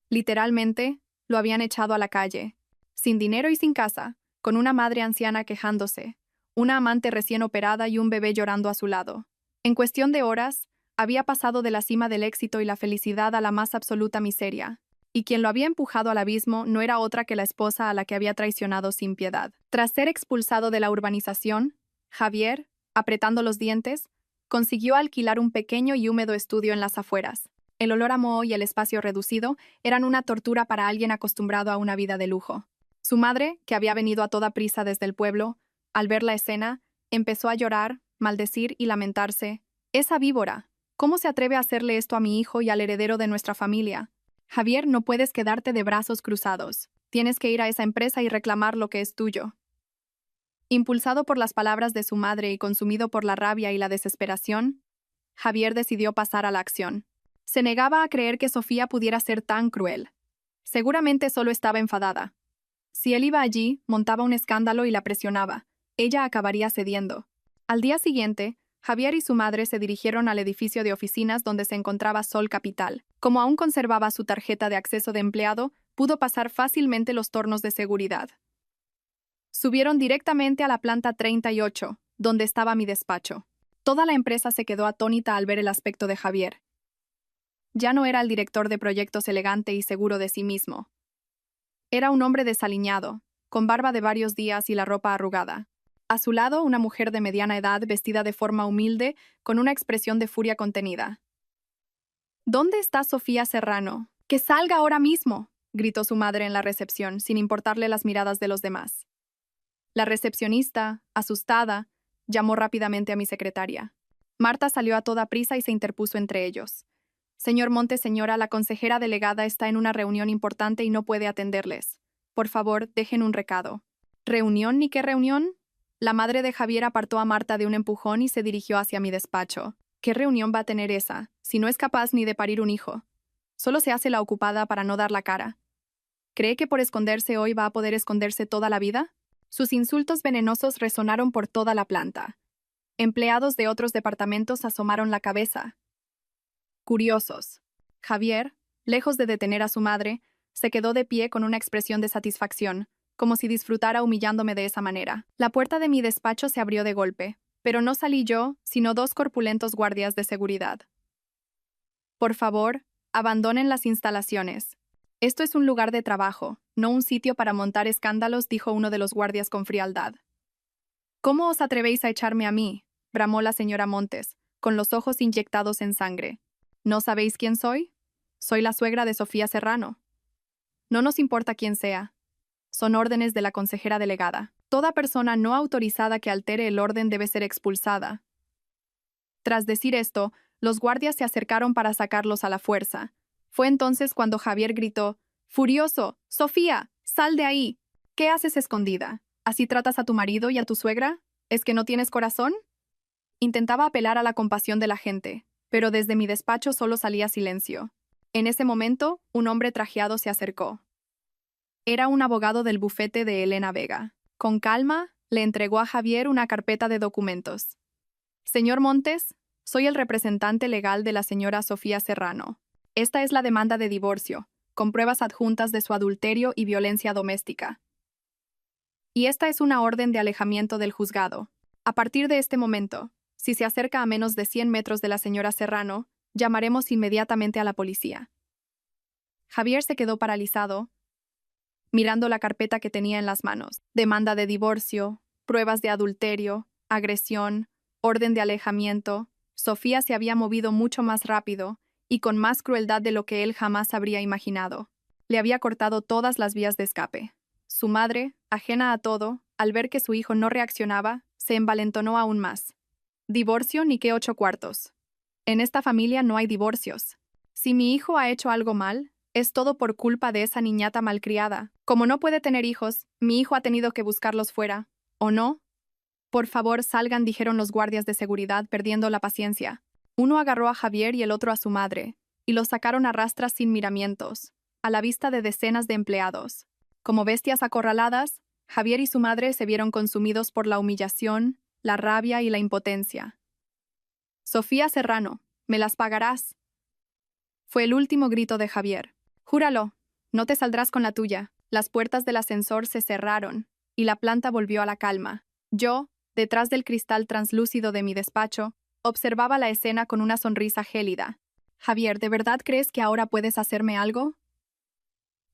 Literalmente, lo habían echado a la calle. Sin dinero y sin casa, con una madre anciana quejándose, una amante recién operada y un bebé llorando a su lado. En cuestión de horas, había pasado de la cima del éxito y la felicidad a la más absoluta miseria, y quien lo había empujado al abismo no era otra que la esposa a la que había traicionado sin piedad. Tras ser expulsado de la urbanización, Javier, apretando los dientes, Consiguió alquilar un pequeño y húmedo estudio en las afueras. El olor a moho y el espacio reducido eran una tortura para alguien acostumbrado a una vida de lujo. Su madre, que había venido a toda prisa desde el pueblo, al ver la escena, empezó a llorar, maldecir y lamentarse. «Esa víbora, ¿cómo se atreve a hacerle esto a mi hijo y al heredero de nuestra familia? Javier, no puedes quedarte de brazos cruzados. Tienes que ir a esa empresa y reclamar lo que es tuyo». Impulsado por las palabras de su madre y consumido por la rabia y la desesperación, Javier decidió pasar a la acción. Se negaba a creer que Sofía pudiera ser tan cruel. Seguramente solo estaba enfadada. Si él iba allí, montaba un escándalo y la presionaba. Ella acabaría cediendo. Al día siguiente, Javier y su madre se dirigieron al edificio de oficinas donde se encontraba Sol Capital. Como aún conservaba su tarjeta de acceso de empleado, pudo pasar fácilmente los tornos de seguridad. Subieron directamente a la planta 38, donde estaba mi despacho. Toda la empresa se quedó atónita al ver el aspecto de Javier. Ya no era el director de proyectos elegante y seguro de sí mismo. Era un hombre desaliñado, con barba de varios días y la ropa arrugada. A su lado, una mujer de mediana edad vestida de forma humilde, con una expresión de furia contenida. «¿Dónde está Sofía Serrano? ¡Que salga ahora mismo!», gritó su madre en la recepción, sin importarle las miradas de los demás. La recepcionista, asustada, llamó rápidamente a mi secretaria. Marta salió a toda prisa y se interpuso entre ellos. «Señor Montes, señora, la consejera delegada está en una reunión importante y no puede atenderles. Por favor, dejen un recado». «¿Reunión ni qué reunión?». La madre de Javier apartó a Marta de un empujón y se dirigió hacia mi despacho. «¿Qué reunión va a tener esa, si no es capaz ni de parir un hijo? Solo se hace la ocupada para no dar la cara. ¿Cree que por esconderse hoy va a poder esconderse toda la vida?». Sus insultos venenosos resonaron por toda la planta. Empleados de otros departamentos asomaron la cabeza. Curiosos. Javier, lejos de detener a su madre, se quedó de pie con una expresión de satisfacción, como si disfrutara humillándome de esa manera. La puerta de mi despacho se abrió de golpe, pero no salí yo, sino dos corpulentos guardias de seguridad. «Por favor, abandonen las instalaciones. Esto es un lugar de trabajo, no un sitio para montar escándalos», dijo uno de los guardias con frialdad. «¿Cómo os atrevéis a echarme a mí?», bramó la señora Montes, con los ojos inyectados en sangre. «¿No sabéis quién soy? Soy la suegra de Sofía Serrano». «No nos importa quién sea. Son órdenes de la consejera delegada. Toda persona no autorizada que altere el orden debe ser expulsada». Tras decir esto, los guardias se acercaron para sacarlos a la fuerza. Fue entonces cuando Javier gritó: «¡Furioso! ¡Sofía! ¡Sal de ahí! ¿Qué haces escondida? ¿Así tratas a tu marido y a tu suegra? ¿Es que no tienes corazón?». Intentaba apelar a la compasión de la gente, pero desde mi despacho solo salía silencio. En ese momento, un hombre trajeado se acercó. Era un abogado del bufete de Elena Vega. Con calma, le entregó a Javier una carpeta de documentos. «Señor Montes, soy el representante legal de la señora Sofía Serrano. Esta es la demanda de divorcio, con pruebas adjuntas de su adulterio y violencia doméstica. Y esta es una orden de alejamiento del juzgado. A partir de este momento, si se acerca a menos de 100 metros de la señora Serrano, llamaremos inmediatamente a la policía». Javier se quedó paralizado, mirando la carpeta que tenía en las manos. Demanda de divorcio, pruebas de adulterio, agresión, orden de alejamiento. Sofía se había movido mucho más rápido y con más crueldad de lo que él jamás habría imaginado. Le había cortado todas las vías de escape. Su madre, ajena a todo, al ver que su hijo no reaccionaba, se envalentonó aún más. «Divorcio ni qué 8 cuartos. En esta familia no hay divorcios. Si mi hijo ha hecho algo mal, es todo por culpa de esa niñata malcriada. Como no puede tener hijos, mi hijo ha tenido que buscarlos fuera. ¿O no?». «Por favor, salgan», dijeron los guardias de seguridad, perdiendo la paciencia. Uno agarró a Javier y el otro a su madre, y los sacaron a rastras sin miramientos, a la vista de decenas de empleados. Como bestias acorraladas, Javier y su madre se vieron consumidos por la humillación, la rabia y la impotencia. «Sofía Serrano, me las pagarás», fue el último grito de Javier. «Júralo, no te saldrás con la tuya». Las puertas del ascensor se cerraron, y la planta volvió a la calma. Yo, detrás del cristal translúcido de mi despacho, observaba la escena con una sonrisa gélida. «Javier, ¿de verdad crees que ahora puedes hacerme algo?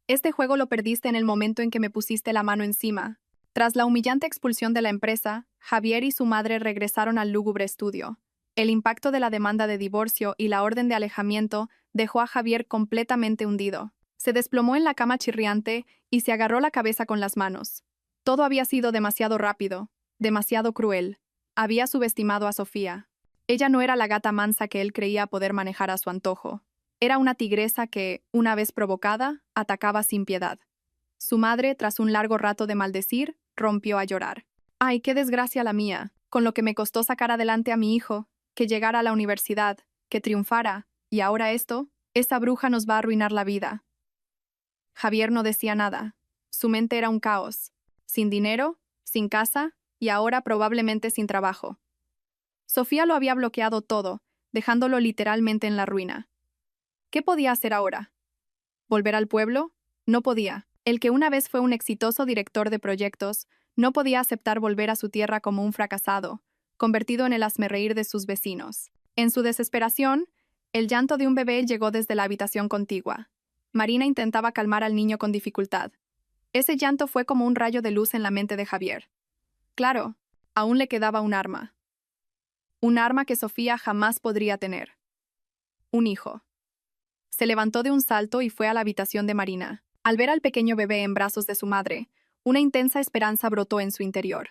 Este juego lo perdiste en el momento en que me pusiste la mano encima». Tras la humillante expulsión de la empresa, Javier y su madre regresaron al lúgubre estudio. El impacto de la demanda de divorcio y la orden de alejamiento dejó a Javier completamente hundido. Se desplomó en la cama chirriante y se agarró la cabeza con las manos. Todo había sido demasiado rápido, demasiado cruel. Había subestimado a Sofía. Ella no era la gata mansa que él creía poder manejar a su antojo. Era una tigresa que, una vez provocada, atacaba sin piedad. Su madre, tras un largo rato de maldecir, rompió a llorar. «Ay, qué desgracia la mía, con lo que me costó sacar adelante a mi hijo, que llegara a la universidad, que triunfara, y ahora esto, esa bruja nos va a arruinar la vida». Javier no decía nada. Su mente era un caos. Sin dinero, sin casa y ahora probablemente sin trabajo. Sofía lo había bloqueado todo, dejándolo literalmente en la ruina. ¿Qué podía hacer ahora? ¿Volver al pueblo? No podía. El que una vez fue un exitoso director de proyectos, no podía aceptar volver a su tierra como un fracasado, convertido en el hazmerreír de sus vecinos. En su desesperación, el llanto de un bebé llegó desde la habitación contigua. Marina intentaba calmar al niño con dificultad. Ese llanto fue como un rayo de luz en la mente de Javier. Claro, aún le quedaba un arma. Un arma que Sofía jamás podría tener. Un hijo. Se levantó de un salto y fue a la habitación de Marina. Al ver al pequeño bebé en brazos de su madre, una intensa esperanza brotó en su interior.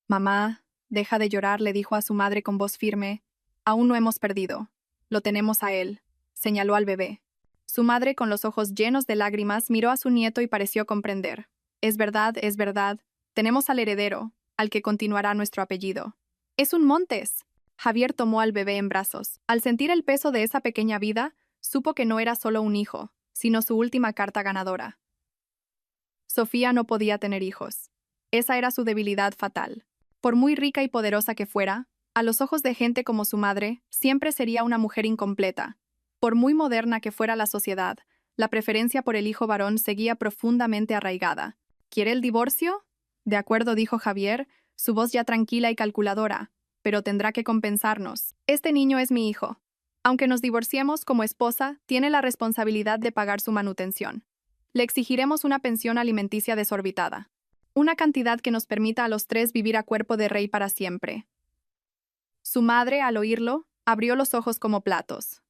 «Mamá, deja de llorar», le dijo a su madre con voz firme. «Aún no hemos perdido. Lo tenemos a él», señaló al bebé. Su madre, con los ojos llenos de lágrimas, miró a su nieto y pareció comprender. Es verdad, tenemos al heredero, al que continuará nuestro apellido. ¡Es un Montes!». Javier tomó al bebé en brazos. Al sentir el peso de esa pequeña vida, supo que no era solo un hijo, sino su última carta ganadora. Sofía no podía tener hijos. Esa era su debilidad fatal. Por muy rica y poderosa que fuera, a los ojos de gente como su madre, siempre sería una mujer incompleta. Por muy moderna que fuera la sociedad, la preferencia por el hijo varón seguía profundamente arraigada. ¿Quiere el divorcio? De acuerdo, dijo Javier, su voz ya tranquila y calculadora, pero tendrá que compensarnos. Este niño es mi hijo. Aunque nos divorciemos, como esposa, tiene la responsabilidad de pagar su manutención. Le exigiremos una pensión alimenticia desorbitada. Una cantidad que nos permita a los tres vivir a cuerpo de rey para siempre. Su madre, al oírlo, abrió los ojos como platos.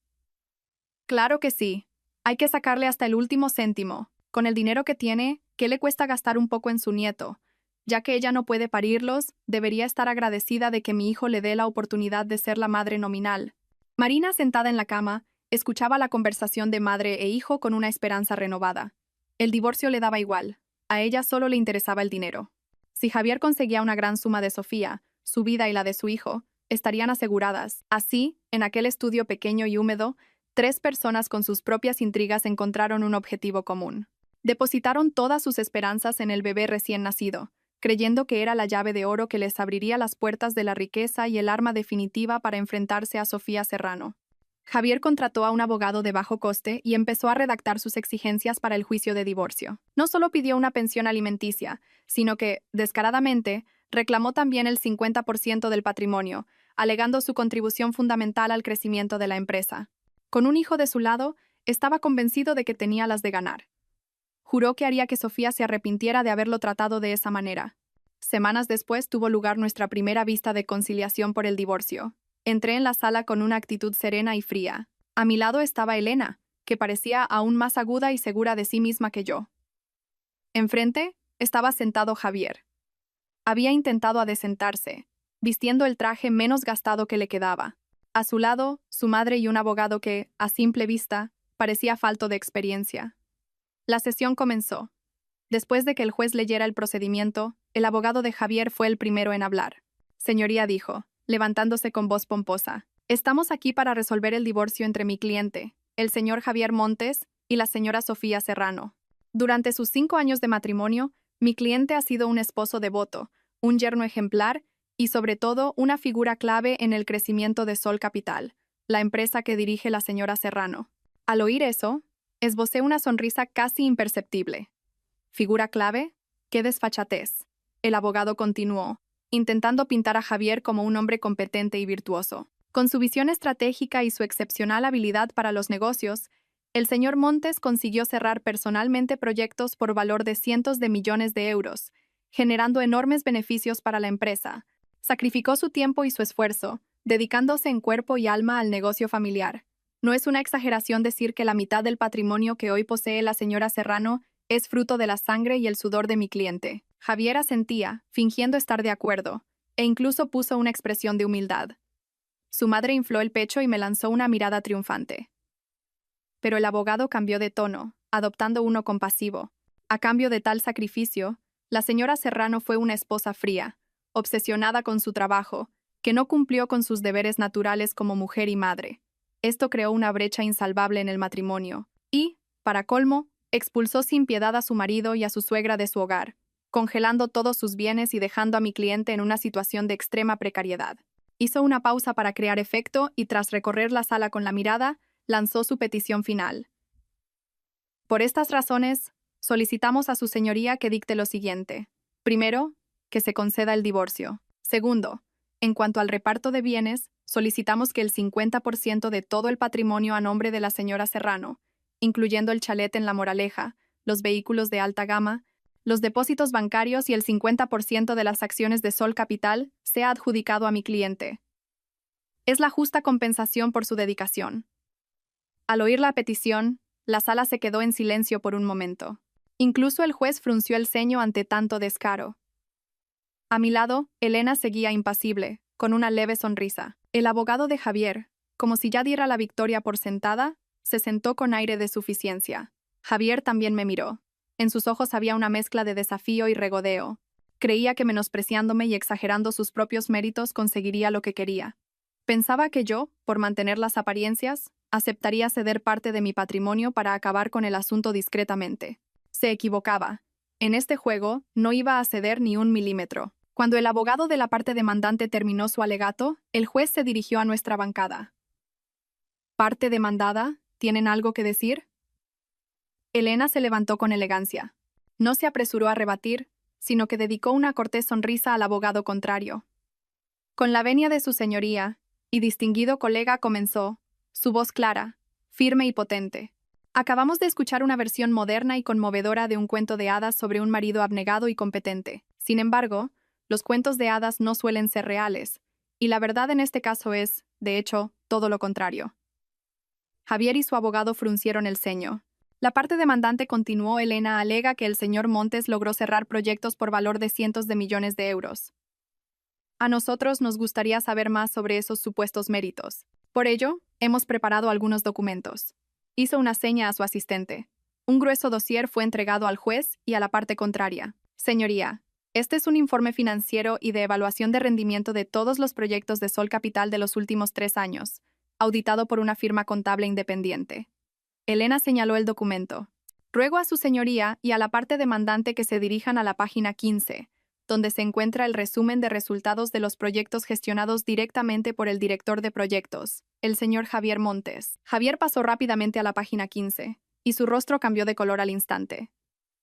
Claro que sí. Hay que sacarle hasta el último céntimo. Con el dinero que tiene, ¿qué le cuesta gastar un poco en su nieto? Ya que ella no puede parirlos, debería estar agradecida de que mi hijo le dé la oportunidad de ser la madre nominal. Marina, sentada en la cama, escuchaba la conversación de madre e hijo con una esperanza renovada. El divorcio le daba igual. A ella solo le interesaba el dinero. Si Javier conseguía una gran suma de Sofía, su vida y la de su hijo, estarían aseguradas. Así, en aquel estudio pequeño y húmedo, 3 personas con sus propias intrigas encontraron un objetivo común. Depositaron todas sus esperanzas en el bebé recién nacido, creyendo que era la llave de oro que les abriría las puertas de la riqueza y el arma definitiva para enfrentarse a Sofía Serrano. Javier contrató a un abogado de bajo coste y empezó a redactar sus exigencias para el juicio de divorcio. No solo pidió una pensión alimenticia, sino que, descaradamente, reclamó también el 50% del patrimonio, alegando su contribución fundamental al crecimiento de la empresa. Con un hijo de su lado, estaba convencido de que tenía las de ganar. Juró que haría que Sofía se arrepintiera de haberlo tratado de esa manera. Semanas después tuvo lugar nuestra primera vista de conciliación por el divorcio. Entré en la sala con una actitud serena y fría. A mi lado estaba Elena, que parecía aún más aguda y segura de sí misma que yo. Enfrente estaba sentado Javier. Había intentado adecentarse, vistiendo el traje menos gastado que le quedaba. A su lado, su madre y un abogado que, a simple vista, parecía falto de experiencia. La sesión comenzó. Después de que el juez leyera el procedimiento, el abogado de Javier fue el primero en hablar. «Señoría», dijo, levantándose con voz pomposa, «estamos aquí para resolver el divorcio entre mi cliente, el señor Javier Montes, y la señora Sofía Serrano. Durante sus 5 años de matrimonio, mi cliente ha sido un esposo devoto, un yerno ejemplar y, sobre todo, una figura clave en el crecimiento de Sol Capital, la empresa que dirige la señora Serrano». Al oír eso, esbocé una sonrisa casi imperceptible. ¿Figura clave? ¡Qué desfachatez! El abogado continuó, intentando pintar a Javier como un hombre competente y virtuoso. Con su visión estratégica y su excepcional habilidad para los negocios, el señor Montes consiguió cerrar personalmente proyectos por valor de cientos de millones de euros, generando enormes beneficios para la empresa. Sacrificó su tiempo y su esfuerzo, dedicándose en cuerpo y alma al negocio familiar. No es una exageración decir que la mitad del patrimonio que hoy posee la señora Serrano es fruto de la sangre y el sudor de mi cliente. Javier asentía, fingiendo estar de acuerdo, e incluso puso una expresión de humildad. Su madre infló el pecho y me lanzó una mirada triunfante. Pero el abogado cambió de tono, adoptando uno compasivo. A cambio de tal sacrificio, la señora Serrano fue una esposa fría, obsesionada con su trabajo, que no cumplió con sus deberes naturales como mujer y madre. Esto creó una brecha insalvable en el matrimonio y, para colmo, expulsó sin piedad a su marido y a su suegra de su hogar, congelando todos sus bienes y dejando a mi cliente en una situación de extrema precariedad. Hizo una pausa para crear efecto y, tras recorrer la sala con la mirada, lanzó su petición final. Por estas razones, solicitamos a su señoría que dicte lo siguiente. Primero, que se conceda el divorcio. Segundo, en cuanto al reparto de bienes, solicitamos que el 50% de todo el patrimonio a nombre de la señora Serrano, incluyendo el chalet en La Moraleja, los vehículos de alta gama, los depósitos bancarios y el 50% de las acciones de Sol Capital, sea adjudicado a mi cliente. Es la justa compensación por su dedicación. Al oír la petición, la sala se quedó en silencio por un momento. Incluso el juez frunció el ceño ante tanto descaro. A mi lado, Elena seguía impasible, con una leve sonrisa. El abogado de Javier, como si ya diera la victoria por sentada, se sentó con aire de suficiencia. Javier también me miró. En sus ojos había una mezcla de desafío y regodeo. Creía que menospreciándome y exagerando sus propios méritos conseguiría lo que quería. Pensaba que yo, por mantener las apariencias, aceptaría ceder parte de mi patrimonio para acabar con el asunto discretamente. Se equivocaba. En este juego no iba a ceder ni un milímetro. Cuando el abogado de la parte demandante terminó su alegato, el juez se dirigió a nuestra bancada. ¿Parte demandada? ¿Tienen algo que decir? Elena se levantó con elegancia. No se apresuró a rebatir, sino que dedicó una cortés sonrisa al abogado contrario. Con la venia de su señoría y distinguido colega comenzó, su voz clara, firme y potente. Acabamos de escuchar una versión moderna y conmovedora de un cuento de hadas sobre un marido abnegado y competente. Sin embargo, los cuentos de hadas no suelen ser reales, y la verdad en este caso es, de hecho, todo lo contrario. Javier y su abogado fruncieron el ceño. La parte demandante continuó. Elena alega que el señor Montes logró cerrar proyectos por valor de cientos de millones de euros. A nosotros nos gustaría saber más sobre esos supuestos méritos. Por ello, hemos preparado algunos documentos. Hizo una seña a su asistente. Un grueso dossier fue entregado al juez y a la parte contraria. Señoría, este es un informe financiero y de evaluación de rendimiento de todos los proyectos de Sol Capital de los últimos 3 años, auditado por una firma contable independiente. Elena señaló el documento. Ruego a su señoría y a la parte demandante que se dirijan a la página 15, donde se encuentra el resumen de resultados de los proyectos gestionados directamente por el director de proyectos, el señor Javier Montes. Javier pasó rápidamente a la página 15, y su rostro cambió de color al instante.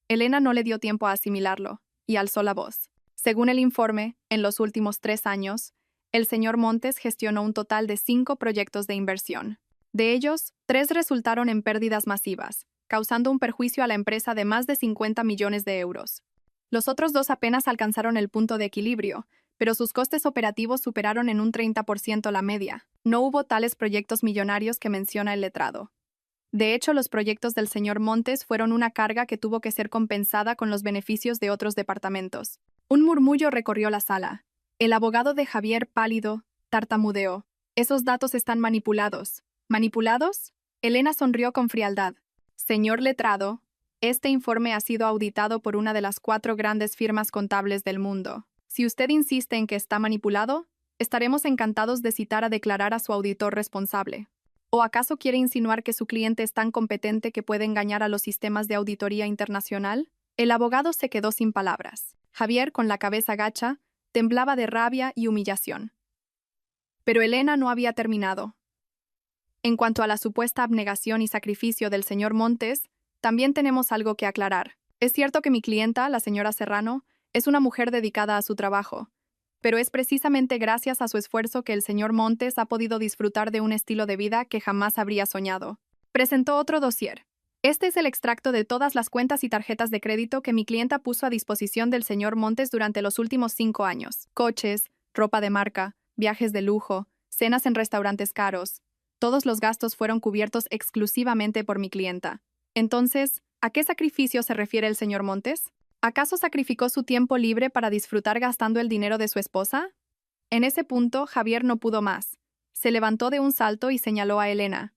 Elena no le dio tiempo a asimilarlo, y alzó la voz. Según el informe, en los últimos 3 años, el señor Montes gestionó un total de 5 proyectos de inversión. De ellos, 3 resultaron en pérdidas masivas, causando un perjuicio a la empresa de más de 50 millones de euros. Los otros 2 apenas alcanzaron el punto de equilibrio, pero sus costes operativos superaron en un 30% la media. No hubo tales proyectos millonarios que menciona el letrado. De hecho, los proyectos del señor Montes fueron una carga que tuvo que ser compensada con los beneficios de otros departamentos. Un murmullo recorrió la sala. El abogado de Javier, pálido, tartamudeó. Esos datos están manipulados. ¿Manipulados? Elena sonrió con frialdad. Señor letrado, este informe ha sido auditado por una de las 4 grandes firmas contables del mundo. Si usted insiste en que está manipulado, estaremos encantados de citar a declarar a su auditor responsable. ¿O acaso quiere insinuar que su cliente es tan competente que puede engañar a los sistemas de auditoría internacional? El abogado se quedó sin palabras. Javier, con la cabeza gacha, temblaba de rabia y humillación. Pero Elena no había terminado. En cuanto a la supuesta abnegación y sacrificio del señor Montes, también tenemos algo que aclarar. Es cierto que mi clienta, la señora Serrano, es una mujer dedicada a su trabajo, pero es precisamente gracias a su esfuerzo que el señor Montes ha podido disfrutar de un estilo de vida que jamás habría soñado. Presentó otro dossier. Este es el extracto de todas las cuentas y tarjetas de crédito que mi clienta puso a disposición del señor Montes durante los últimos 5 años. Coches, ropa de marca, viajes de lujo, cenas en restaurantes caros. Todos los gastos fueron cubiertos exclusivamente por mi clienta. Entonces, ¿a qué sacrificio se refiere el señor Montes? ¿Acaso sacrificó su tiempo libre para disfrutar gastando el dinero de su esposa? En ese punto, Javier no pudo más. Se levantó de un salto y señaló a Elena.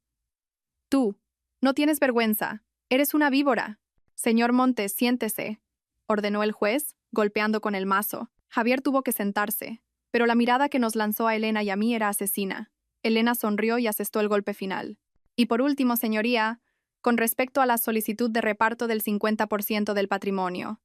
Tú, no tienes vergüenza. Eres una víbora. Señor Montes, siéntese, ordenó el juez, golpeando con el mazo. Javier tuvo que sentarse, pero la mirada que nos lanzó a Elena y a mí era asesina. Elena sonrió y asestó el golpe final. Y por último, señoría, con respecto a la solicitud de reparto del 50% del patrimonio.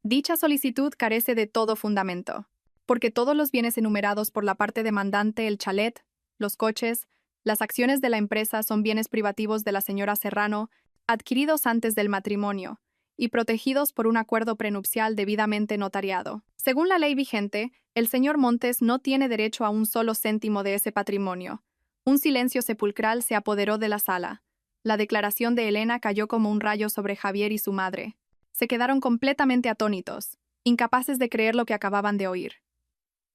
Dicha solicitud carece de todo fundamento, porque todos los bienes enumerados por la parte demandante, el chalet, los coches, las acciones de la empresa son bienes privativos de la señora Serrano, adquiridos antes del matrimonio y protegidos por un acuerdo prenupcial debidamente notariado. Según la ley vigente, el señor Montes no tiene derecho a un solo céntimo de ese patrimonio. Un silencio sepulcral se apoderó de la sala. La declaración de Elena cayó como un rayo sobre Javier y su madre. Se quedaron completamente atónitos, incapaces de creer lo que acababan de oír.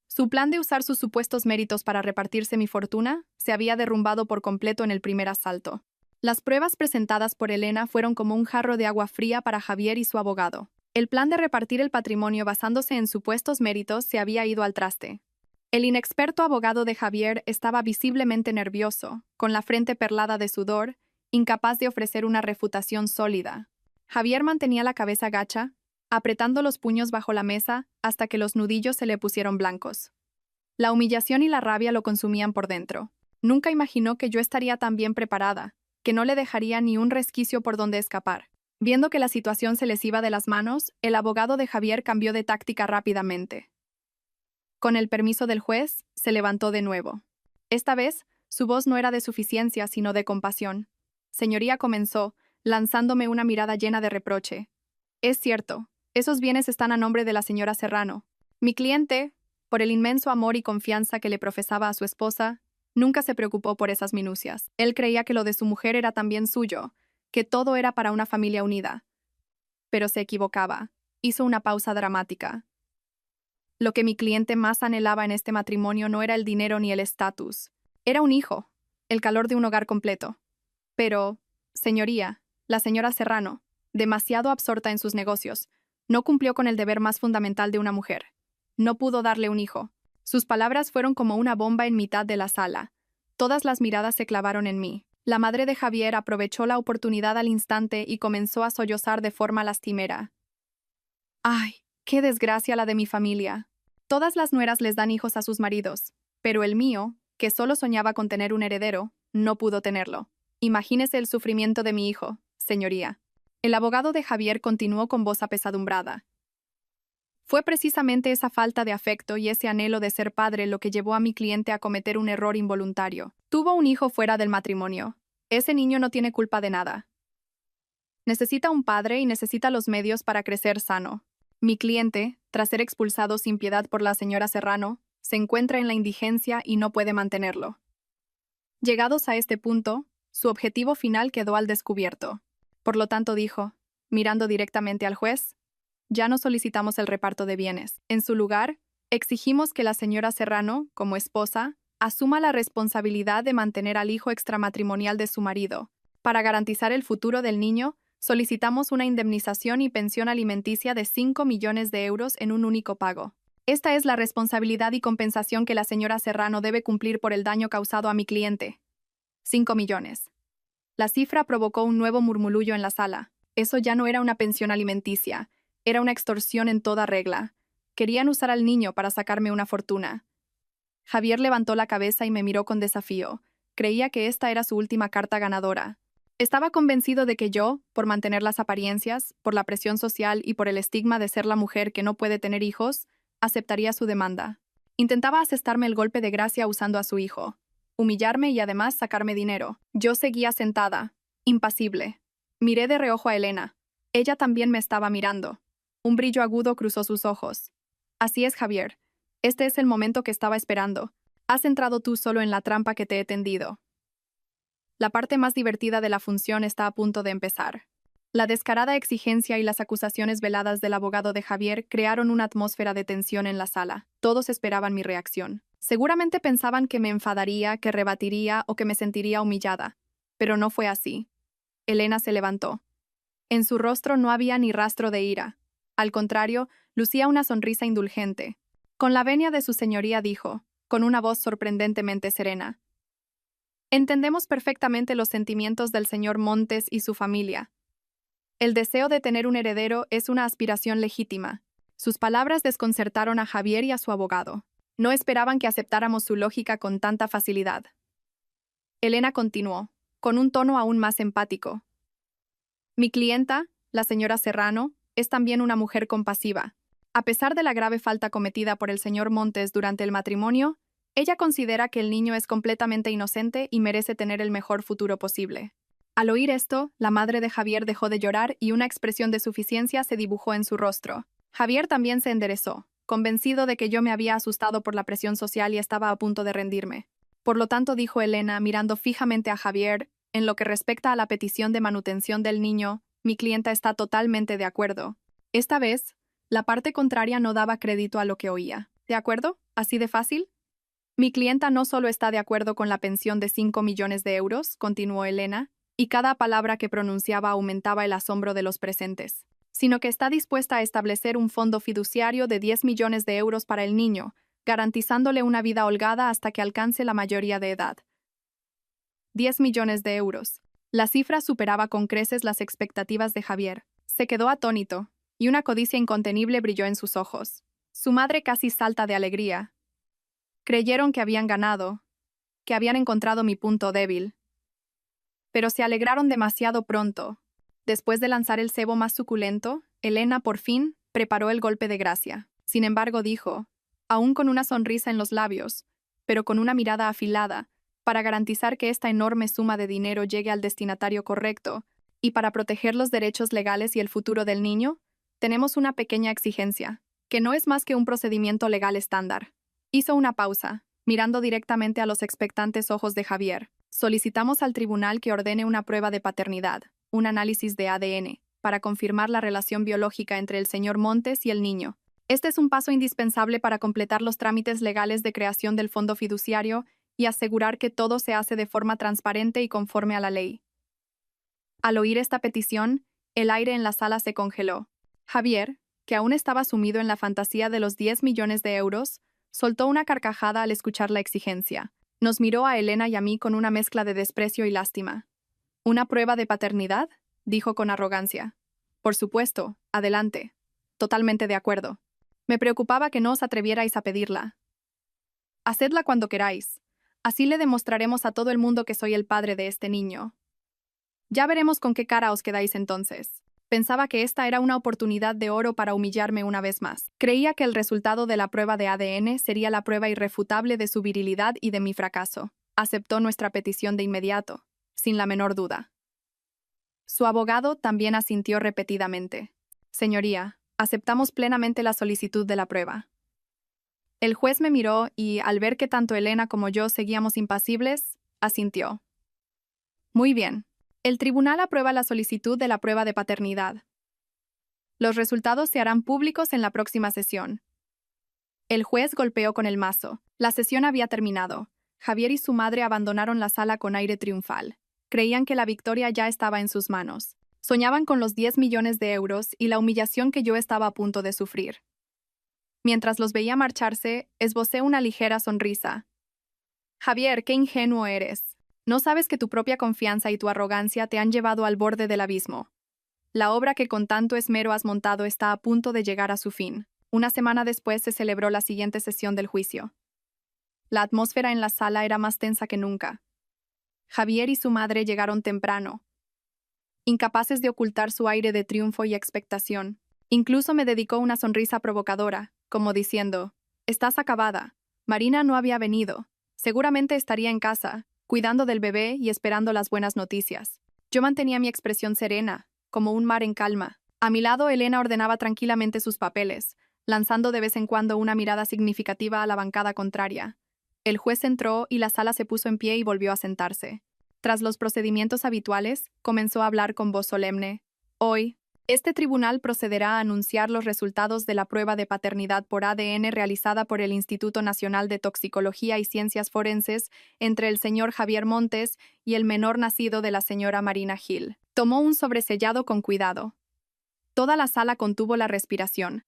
Su plan de usar sus supuestos méritos para repartirse mi fortuna se había derrumbado por completo en el primer asalto. Las pruebas presentadas por Elena fueron como un jarro de agua fría para Javier y su abogado. El plan de repartir el patrimonio basándose en supuestos méritos se había ido al traste. El inexperto abogado de Javier estaba visiblemente nervioso, con la frente perlada de sudor, incapaz de ofrecer una refutación sólida. Javier mantenía la cabeza gacha, apretando los puños bajo la mesa hasta que los nudillos se le pusieron blancos. La humillación y la rabia lo consumían por dentro. Nunca imaginó que yo estaría tan bien preparada, que no le dejaría ni un resquicio por donde escapar. Viendo que la situación se les iba de las manos, el abogado de Javier cambió de táctica rápidamente. Con el permiso del juez, se levantó de nuevo. Esta vez, su voz no era de suficiencia, sino de compasión. Señoría, comenzó, lanzándome una mirada llena de reproche. Es cierto, esos bienes están a nombre de la señora Serrano. Mi cliente, por el inmenso amor y confianza que le profesaba a su esposa, nunca se preocupó por esas minucias. Él creía que lo de su mujer era también suyo, que todo era para una familia unida. Pero se equivocaba. Hizo una pausa dramática. Lo que mi cliente más anhelaba en este matrimonio no era el dinero ni el estatus. Era un hijo, el calor de un hogar completo. Pero, señoría, la señora Serrano, demasiado absorta en sus negocios, no cumplió con el deber más fundamental de una mujer. No pudo darle un hijo. Sus palabras fueron como una bomba en mitad de la sala. Todas las miradas se clavaron en mí. La madre de Javier aprovechó la oportunidad al instante y comenzó a sollozar de forma lastimera. ¡Ay, qué desgracia la de mi familia! Todas las nueras les dan hijos a sus maridos, pero el mío, que solo soñaba con tener un heredero, no pudo tenerlo. Imagínese el sufrimiento de mi hijo, señoría. El abogado de Javier continuó con voz apesadumbrada. Fue precisamente esa falta de afecto y ese anhelo de ser padre lo que llevó a mi cliente a cometer un error involuntario. Tuvo un hijo fuera del matrimonio. Ese niño no tiene culpa de nada. Necesita un padre y necesita los medios para crecer sano. Mi cliente, tras ser expulsado sin piedad por la señora Serrano, se encuentra en la indigencia y no puede mantenerlo. Llegados a este punto, su objetivo final quedó al descubierto. Por lo tanto dijo, mirando directamente al juez, ya no solicitamos el reparto de bienes. En su lugar, exigimos que la señora Serrano, como esposa, asuma la responsabilidad de mantener al hijo extramatrimonial de su marido. Para garantizar el futuro del niño, solicitamos una indemnización y pensión alimenticia de 5 millones de euros en un único pago. Esta es la responsabilidad y compensación que la señora Serrano debe cumplir por el daño causado a mi cliente. 5 millones. La cifra provocó un nuevo murmullo en la sala. Eso ya no era una pensión alimenticia, era una extorsión en toda regla. Querían usar al niño para sacarme una fortuna. Javier levantó la cabeza y me miró con desafío. Creía que esta era su última carta ganadora. Estaba convencido de que yo, por mantener las apariencias, por la presión social y por el estigma de ser la mujer que no puede tener hijos, aceptaría su demanda. Intentaba asestarme el golpe de gracia usando a su hijo, humillarme y además sacarme dinero. Yo seguía sentada, impasible. Miré de reojo a Elena. Ella también me estaba mirando. Un brillo agudo cruzó sus ojos. Así es, Javier. Este es el momento que estaba esperando. Has entrado tú solo en la trampa que te he tendido. La parte más divertida de la función está a punto de empezar. La descarada exigencia y las acusaciones veladas del abogado de Javier crearon una atmósfera de tensión en la sala. Todos esperaban mi reacción. Seguramente pensaban que me enfadaría, que rebatiría o que me sentiría humillada. Pero no fue así. Elena se levantó. En su rostro no había ni rastro de ira. Al contrario, lucía una sonrisa indulgente. Con la venia de su señoría dijo, con una voz sorprendentemente serena: entendemos perfectamente los sentimientos del señor Montes y su familia. El deseo de tener un heredero es una aspiración legítima. Sus palabras desconcertaron a Javier y a su abogado. No esperaban que aceptáramos su lógica con tanta facilidad. Elena continuó, con un tono aún más empático. Mi clienta, la señora Serrano, es también una mujer compasiva. A pesar de la grave falta cometida por el señor Montes durante el matrimonio, ella considera que el niño es completamente inocente y merece tener el mejor futuro posible. Al oír esto, la madre de Javier dejó de llorar y una expresión de suficiencia se dibujó en su rostro. Javier también se enderezó, convencido de que yo me había asustado por la presión social y estaba a punto de rendirme. Por lo tanto, dijo Elena, mirando fijamente a Javier, en lo que respecta a la petición de manutención del niño, mi clienta está totalmente de acuerdo. Esta vez, la parte contraria no daba crédito a lo que oía. ¿De acuerdo? ¿Así de fácil? Mi clienta no solo está de acuerdo con la pensión de 5 millones de euros, continuó Elena, y cada palabra que pronunciaba aumentaba el asombro de los presentes, sino que está dispuesta a establecer un fondo fiduciario de 10 millones de euros para el niño, garantizándole una vida holgada hasta que alcance la mayoría de edad. 10 millones de euros. La cifra superaba con creces las expectativas de Javier. Se quedó atónito, y una codicia incontenible brilló en sus ojos. Su madre casi salta de alegría. Creyeron que habían ganado, que habían encontrado mi punto débil. Pero se alegraron demasiado pronto. Después de lanzar el cebo más suculento, Elena, por fin, preparó el golpe de gracia. Sin embargo, dijo, aún con una sonrisa en los labios, pero con una mirada afilada, para garantizar que esta enorme suma de dinero llegue al destinatario correcto, y para proteger los derechos legales y el futuro del niño, tenemos una pequeña exigencia, que no es más que un procedimiento legal estándar. Hizo una pausa, mirando directamente a los expectantes ojos de Javier. Solicitamos al tribunal que ordene una prueba de paternidad, un análisis de ADN, para confirmar la relación biológica entre el señor Montes y el niño. Este es un paso indispensable para completar los trámites legales de creación del fondo fiduciario y asegurar que todo se hace de forma transparente y conforme a la ley. Al oír esta petición, el aire en la sala se congeló. Javier, que aún estaba sumido en la fantasía de los 10 millones de euros, soltó una carcajada al escuchar la exigencia. Nos miró a Elena y a mí con una mezcla de desprecio y lástima. ¿Una prueba de paternidad?, dijo con arrogancia. Por supuesto, adelante. Totalmente de acuerdo. Me preocupaba que no os atrevierais a pedirla. Hacedla cuando queráis. Así le demostraremos a todo el mundo que soy el padre de este niño. Ya veremos con qué cara os quedáis entonces. Pensaba que esta era una oportunidad de oro para humillarme una vez más. Creía que el resultado de la prueba de ADN sería la prueba irrefutable de su virilidad y de mi fracaso. Aceptó nuestra petición de inmediato, sin la menor duda. Su abogado también asintió repetidamente. Señoría, aceptamos plenamente la solicitud de la prueba. El juez me miró y, al ver que tanto Elena como yo seguíamos impasibles, asintió. Muy bien. El tribunal aprueba la solicitud de la prueba de paternidad. Los resultados se harán públicos en la próxima sesión. El juez golpeó con el mazo. La sesión había terminado. Javier y su madre abandonaron la sala con aire triunfal. Creían que la victoria ya estaba en sus manos. Soñaban con los 10 millones de euros y la humillación que yo estaba a punto de sufrir. Mientras los veía marcharse, esbocé una ligera sonrisa. Javier, qué ingenuo eres. No sabes que tu propia confianza y tu arrogancia te han llevado al borde del abismo. La obra que con tanto esmero has montado está a punto de llegar a su fin. Una semana después se celebró la siguiente sesión del juicio. La atmósfera en la sala era más tensa que nunca. Javier y su madre llegaron temprano, incapaces de ocultar su aire de triunfo y expectación. Incluso me dedicó una sonrisa provocadora, como diciendo, «Estás acabada». Marina no había venido. Seguramente estaría en casa, cuidando del bebé y esperando las buenas noticias. Yo mantenía mi expresión serena, como un mar en calma. A mi lado, Elena ordenaba tranquilamente sus papeles, lanzando de vez en cuando una mirada significativa a la bancada contraria. El juez entró y la sala se puso en pie y volvió a sentarse. Tras los procedimientos habituales, comenzó a hablar con voz solemne. Hoy, Este tribunal procederá a anunciar los resultados de la prueba de paternidad por ADN realizada por el Instituto Nacional de Toxicología y Ciencias Forenses entre el señor Javier Montes y el menor nacido de la señora Marina Gil. Tomó un sobresellado con cuidado. Toda la sala contuvo la respiración.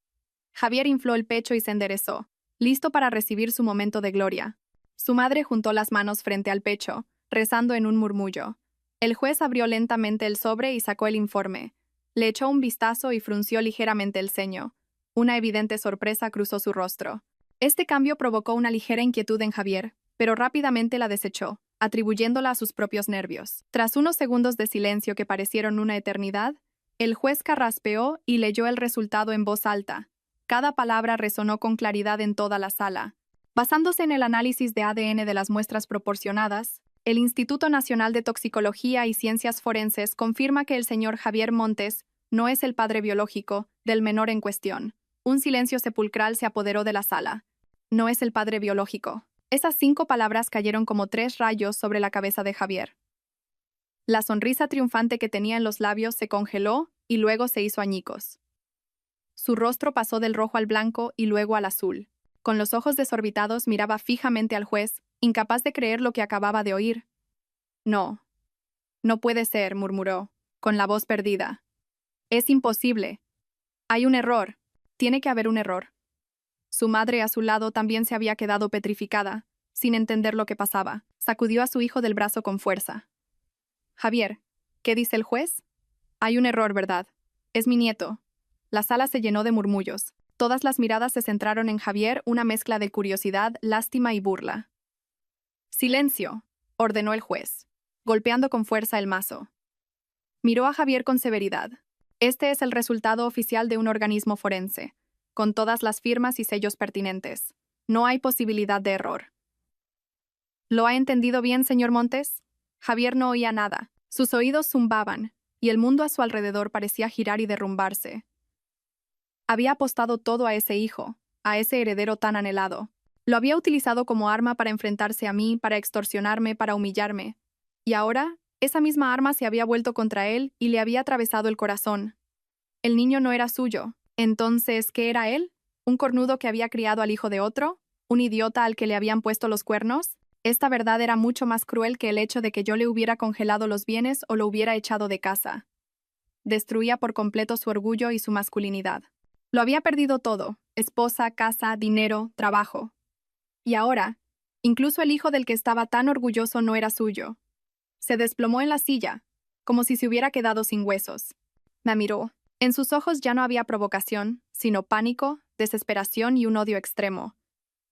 Javier infló el pecho y se enderezó, listo para recibir su momento de gloria. Su madre juntó las manos frente al pecho, rezando en un murmullo. El juez abrió lentamente el sobre y sacó el informe. Le echó un vistazo y frunció ligeramente el ceño. Una evidente sorpresa cruzó su rostro. Este cambio provocó una ligera inquietud en Javier, pero rápidamente la desechó, atribuyéndola a sus propios nervios. Tras unos segundos de silencio que parecieron una eternidad, el juez carraspeó y leyó el resultado en voz alta. Cada palabra resonó con claridad en toda la sala. Basándose en el análisis de ADN de las muestras proporcionadas, el Instituto Nacional de Toxicología y Ciencias Forenses confirma que el señor Javier Montes no es el padre biológico del menor en cuestión. Un silencio sepulcral se apoderó de la sala. No es el padre biológico. Esas 5 palabras cayeron como 3 rayos sobre la cabeza de Javier. La sonrisa triunfante que tenía en los labios se congeló y luego se hizo añicos. Su rostro pasó del rojo al blanco y luego al azul. Con los ojos desorbitados miraba fijamente al juez, incapaz de creer lo que acababa de oír. No. No puede ser, murmuró, con la voz perdida. Es imposible. Hay un error. Tiene que haber un error. Su madre a su lado también se había quedado petrificada, sin entender lo que pasaba. Sacudió a su hijo del brazo con fuerza. Javier, ¿qué dice el juez? Hay un error, ¿verdad? Es mi nieto. La sala se llenó de murmullos. Todas las miradas se centraron en Javier, una mezcla de curiosidad, lástima y burla. Silencio, ordenó el juez, golpeando con fuerza el mazo. Miró a Javier con severidad. Este es el resultado oficial de un organismo forense, con todas las firmas y sellos pertinentes. No hay posibilidad de error. ¿Lo ha entendido bien, señor Montes? Javier no oía nada. Sus oídos zumbaban, y el mundo a su alrededor parecía girar y derrumbarse. Había apostado todo a ese hijo, a ese heredero tan anhelado. Lo había utilizado como arma para enfrentarse a mí, para extorsionarme, para humillarme. Y ahora, esa misma arma se había vuelto contra él y le había atravesado el corazón. El niño no era suyo. Entonces, ¿qué era él? ¿Un cornudo que había criado al hijo de otro? ¿Un idiota al que le habían puesto los cuernos? Esta verdad era mucho más cruel que el hecho de que yo le hubiera congelado los bienes o lo hubiera echado de casa. Destruía por completo su orgullo y su masculinidad. Lo había perdido todo: esposa, casa, dinero, trabajo. Y ahora, incluso el hijo del que estaba tan orgulloso no era suyo. Se desplomó en la silla, como si se hubiera quedado sin huesos. Me miró. En sus ojos ya no había provocación, sino pánico, desesperación y un odio extremo.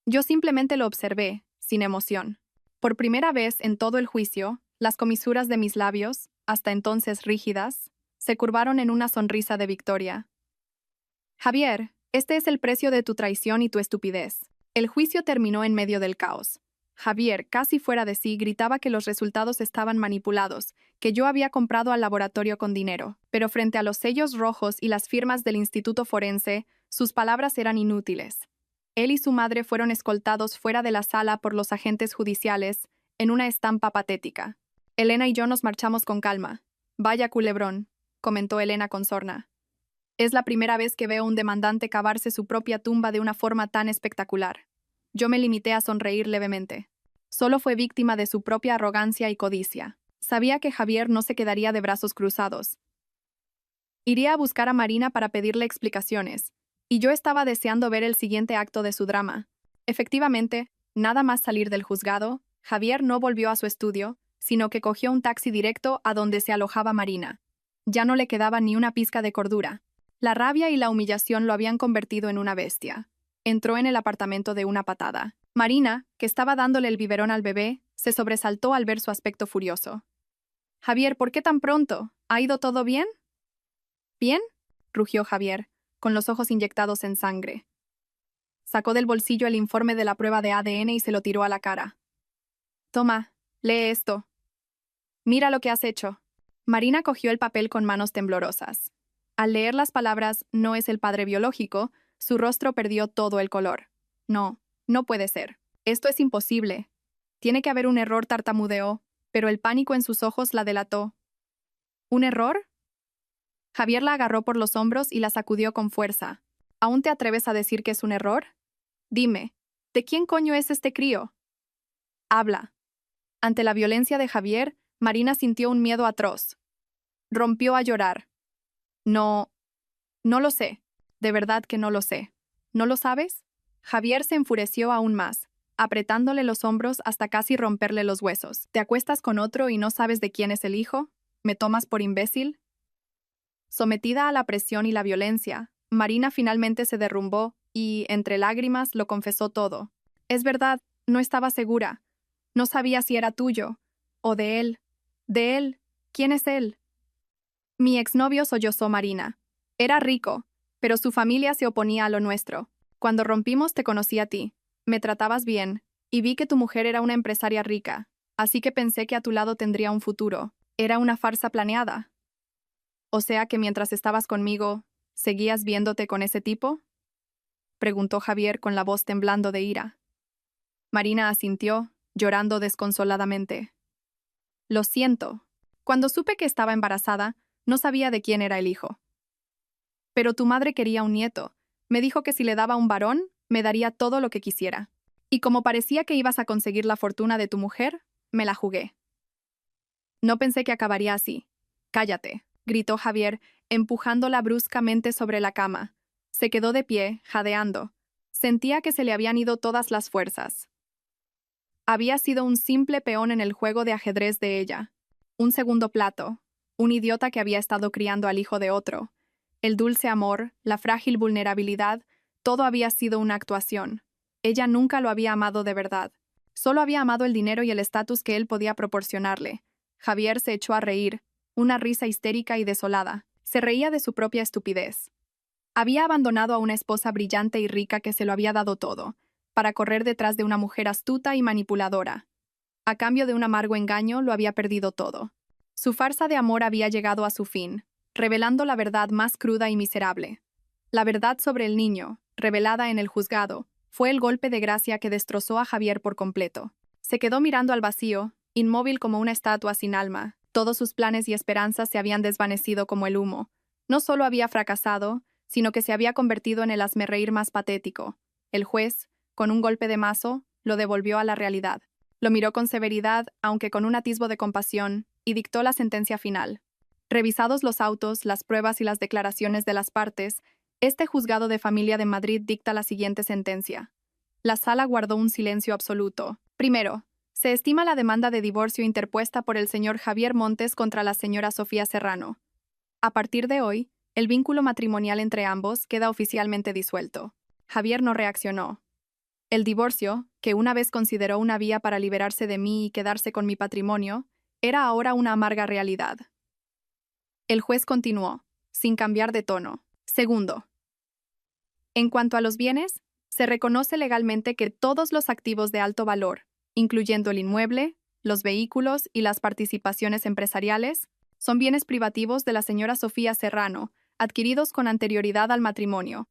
Yo simplemente lo observé, sin emoción. Por primera vez en todo el juicio, las comisuras de mis labios, hasta entonces rígidas, se curvaron en una sonrisa de victoria. Javier, este es el precio de tu traición y tu estupidez. El juicio terminó en medio del caos. Javier, casi fuera de sí, gritaba que los resultados estaban manipulados, que yo había comprado al laboratorio con dinero, pero frente a los sellos rojos y las firmas del Instituto Forense, sus palabras eran inútiles. Él y su madre fueron escoltados fuera de la sala por los agentes judiciales, en una estampa patética. Elena y yo nos marchamos con calma. Vaya culebrón, comentó Elena con sorna. Es la primera vez que veo a un demandante cavarse su propia tumba de una forma tan espectacular. Yo me limité a sonreír levemente. Solo fue víctima de su propia arrogancia y codicia. Sabía que Javier no se quedaría de brazos cruzados. Iría a buscar a Marina para pedirle explicaciones, y yo estaba deseando ver el siguiente acto de su drama. Efectivamente, nada más salir del juzgado, Javier no volvió a su estudio, sino que cogió un taxi directo a donde se alojaba Marina. Ya no le quedaba ni una pizca de cordura. La rabia y la humillación lo habían convertido en una bestia. Entró en el apartamento de una patada. Marina, que estaba dándole el biberón al bebé, se sobresaltó al ver su aspecto furioso. «Javier, ¿por qué tan pronto? ¿Ha ido todo bien?» «¿Bien?», rugió Javier, con los ojos inyectados en sangre. Sacó del bolsillo el informe de la prueba de ADN y se lo tiró a la cara. «Toma, lee esto. Mira lo que has hecho». Marina cogió el papel con manos temblorosas. Al leer las palabras «no es el padre biológico», su rostro perdió todo el color. «No, no puede ser. Esto es imposible. Tiene que haber un error», tartamudeó, pero el pánico en sus ojos la delató. «¿Un error?». Javier la agarró por los hombros y la sacudió con fuerza. ¿Aún te atreves a decir que es un error? Dime, ¿de quién coño es este crío? Habla. Ante la violencia de Javier, Marina sintió un miedo atroz. Rompió a llorar. No, no lo sé. De verdad que no lo sé. ¿No lo sabes? Javier se enfureció aún más, apretándole los hombros hasta casi romperle los huesos. ¿Te acuestas con otro y no sabes de quién es el hijo? ¿Me tomas por imbécil? Sometida a la presión y la violencia, Marina finalmente se derrumbó y, entre lágrimas, lo confesó todo. Es verdad, no estaba segura. No sabía si era tuyo. O de él. ¿De él? ¿Quién es él? Mi exnovio sollozó Marina. Era rico, pero su familia se oponía a lo nuestro. Cuando rompimos te conocí a ti. Me tratabas bien, y vi que tu mujer era una empresaria rica, así que pensé que a tu lado tendría un futuro. Era una farsa planeada. O sea que mientras estabas conmigo, ¿seguías viéndote con ese tipo? Preguntó Javier con la voz temblando de ira. Marina asintió, llorando desconsoladamente. Lo siento. Cuando supe que estaba embarazada, no sabía de quién era el hijo. Pero tu madre quería un nieto. Me dijo que si le daba un varón, me daría todo lo que quisiera. Y como parecía que ibas a conseguir la fortuna de tu mujer, me la jugué. No pensé que acabaría así. Cállate, gritó Javier, empujándola bruscamente sobre la cama. Se quedó de pie, jadeando. Sentía que se le habían ido todas las fuerzas. Había sido un simple peón en el juego de ajedrez de ella. Un segundo plato. Un idiota que había estado criando al hijo de otro. El dulce amor, la frágil vulnerabilidad, todo había sido una actuación. Ella nunca lo había amado de verdad. Solo había amado el dinero y el estatus que él podía proporcionarle. Javier se echó a reír, una risa histérica y desolada. Se reía de su propia estupidez. Había abandonado a una esposa brillante y rica que se lo había dado todo, para correr detrás de una mujer astuta y manipuladora. A cambio de un amargo engaño, lo había perdido todo. Su farsa de amor había llegado a su fin, revelando la verdad más cruda y miserable. La verdad sobre el niño, revelada en el juzgado, fue el golpe de gracia que destrozó a Javier por completo. Se quedó mirando al vacío, inmóvil como una estatua sin alma. Todos sus planes y esperanzas se habían desvanecido como el humo. No solo había fracasado, sino que se había convertido en el hazmerreír más patético. El juez, con un golpe de mazo, lo devolvió a la realidad. Lo miró con severidad, aunque con un atisbo de compasión, y dictó la sentencia final. Revisados los autos, las pruebas y las declaraciones de las partes, este juzgado de familia de Madrid dicta la siguiente sentencia. La sala guardó un silencio absoluto. Primero, se estima la demanda de divorcio interpuesta por el señor Javier Montes contra la señora Sofía Serrano. A partir de hoy, el vínculo matrimonial entre ambos queda oficialmente disuelto. Javier no reaccionó. El divorcio, que una vez consideró una vía para liberarse de mí y quedarse con mi patrimonio, era ahora una amarga realidad. El juez continuó, sin cambiar de tono. Segundo, en cuanto a los bienes, se reconoce legalmente que todos los activos de alto valor, incluyendo el inmueble, los vehículos y las participaciones empresariales, son bienes privativos de la señora Sofía Serrano, adquiridos con anterioridad al matrimonio.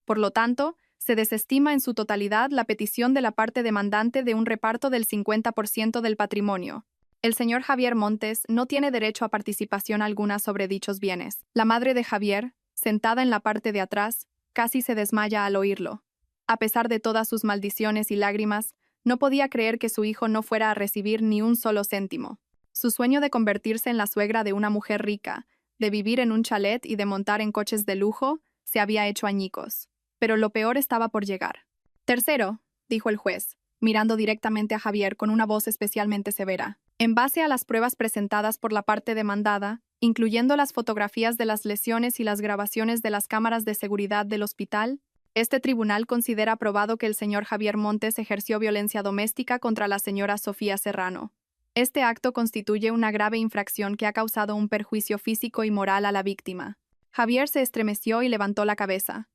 Por lo tanto, se desestima en su totalidad la petición de la parte demandante de un reparto del 50% del patrimonio. El señor Javier Montes no tiene derecho a participación alguna sobre dichos bienes. La madre de Javier, sentada en la parte de atrás, casi se desmaya al oírlo. A pesar de todas sus maldiciones y lágrimas, no podía creer que su hijo no fuera a recibir ni un solo céntimo. Su sueño de convertirse en la suegra de una mujer rica, de vivir en un chalet y de montar en coches de lujo, se había hecho añicos. Pero lo peor estaba por llegar. Tercero, dijo el juez, mirando directamente a Javier con una voz especialmente severa. En base a las pruebas presentadas por la parte demandada, incluyendo las fotografías de las lesiones y las grabaciones de las cámaras de seguridad del hospital, este tribunal considera probado que el señor Javier Montes ejerció violencia doméstica contra la señora Sofía Serrano. Este acto constituye una grave infracción que ha causado un perjuicio físico y moral a la víctima. Javier se estremeció y levantó la cabeza.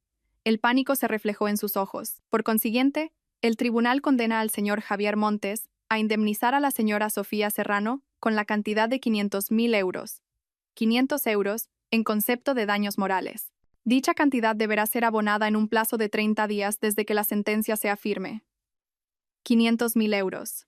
El pánico se reflejó en sus ojos. Por consiguiente, el tribunal condena al señor Javier Montes a indemnizar a la señora Sofía Serrano con la cantidad de 500.000 euros. 500 euros en concepto de daños morales. Dicha cantidad deberá ser abonada en un plazo de 30 días desde que la sentencia sea firme. 500.000 euros.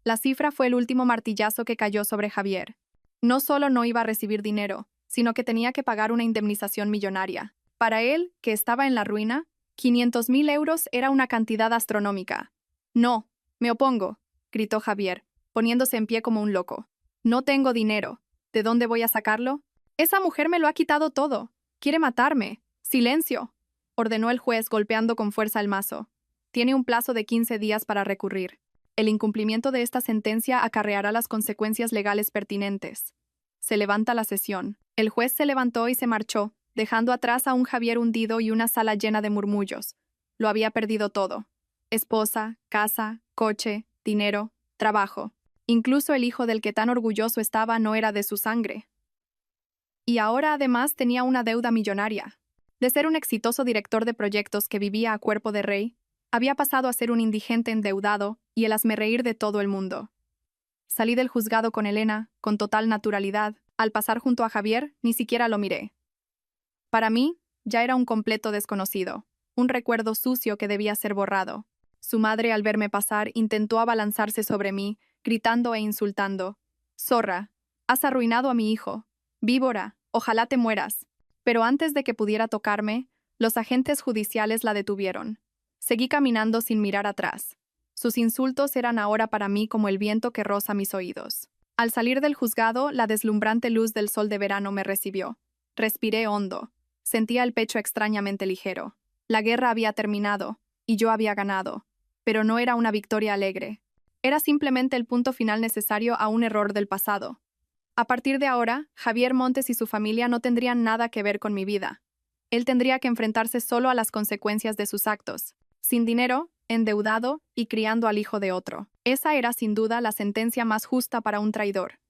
La cifra fue el último martillazo que cayó sobre Javier. No solo no iba a recibir dinero, sino que tenía que pagar una indemnización millonaria. Para él, que estaba en la ruina, 500.000 euros era una cantidad astronómica. No, me opongo, gritó Javier, poniéndose en pie como un loco. No tengo dinero. ¿De dónde voy a sacarlo? Esa mujer me lo ha quitado todo. Quiere matarme. Silencio, ordenó el juez golpeando con fuerza el mazo. Tiene un plazo de 15 días para recurrir. El incumplimiento de esta sentencia acarreará las consecuencias legales pertinentes. Se levanta la sesión. El juez se levantó y se marchó, dejando atrás a un Javier hundido y una sala llena de murmullos. Lo había perdido todo. Esposa, casa, coche, dinero, trabajo. Incluso el hijo del que tan orgulloso estaba no era de su sangre. Y ahora además tenía una deuda millonaria. De ser un exitoso director de proyectos que vivía a cuerpo de rey, había pasado a ser un indigente endeudado y el hazmerreír de todo el mundo. Salí del juzgado con Elena, con total naturalidad. Al pasar junto a Javier, ni siquiera lo miré. Para mí, ya era un completo desconocido, un recuerdo sucio que debía ser borrado. Su madre, al verme pasar, intentó abalanzarse sobre mí, gritando e insultando. «Zorra, has arruinado a mi hijo. Víbora, ojalá te mueras». Pero antes de que pudiera tocarme, los agentes judiciales la detuvieron. Seguí caminando sin mirar atrás. Sus insultos eran ahora para mí como el viento que roza mis oídos. Al salir del juzgado, la deslumbrante luz del sol de verano me recibió. Respiré hondo. Sentía el pecho extrañamente ligero. La guerra había terminado, y yo había ganado. Pero no era una victoria alegre. Era simplemente el punto final necesario a un error del pasado. A partir de ahora, Javier Montes y su familia no tendrían nada que ver con mi vida. Él tendría que enfrentarse solo a las consecuencias de sus actos. Sin dinero, endeudado y criando al hijo de otro. Esa era sin duda la sentencia más justa para un traidor.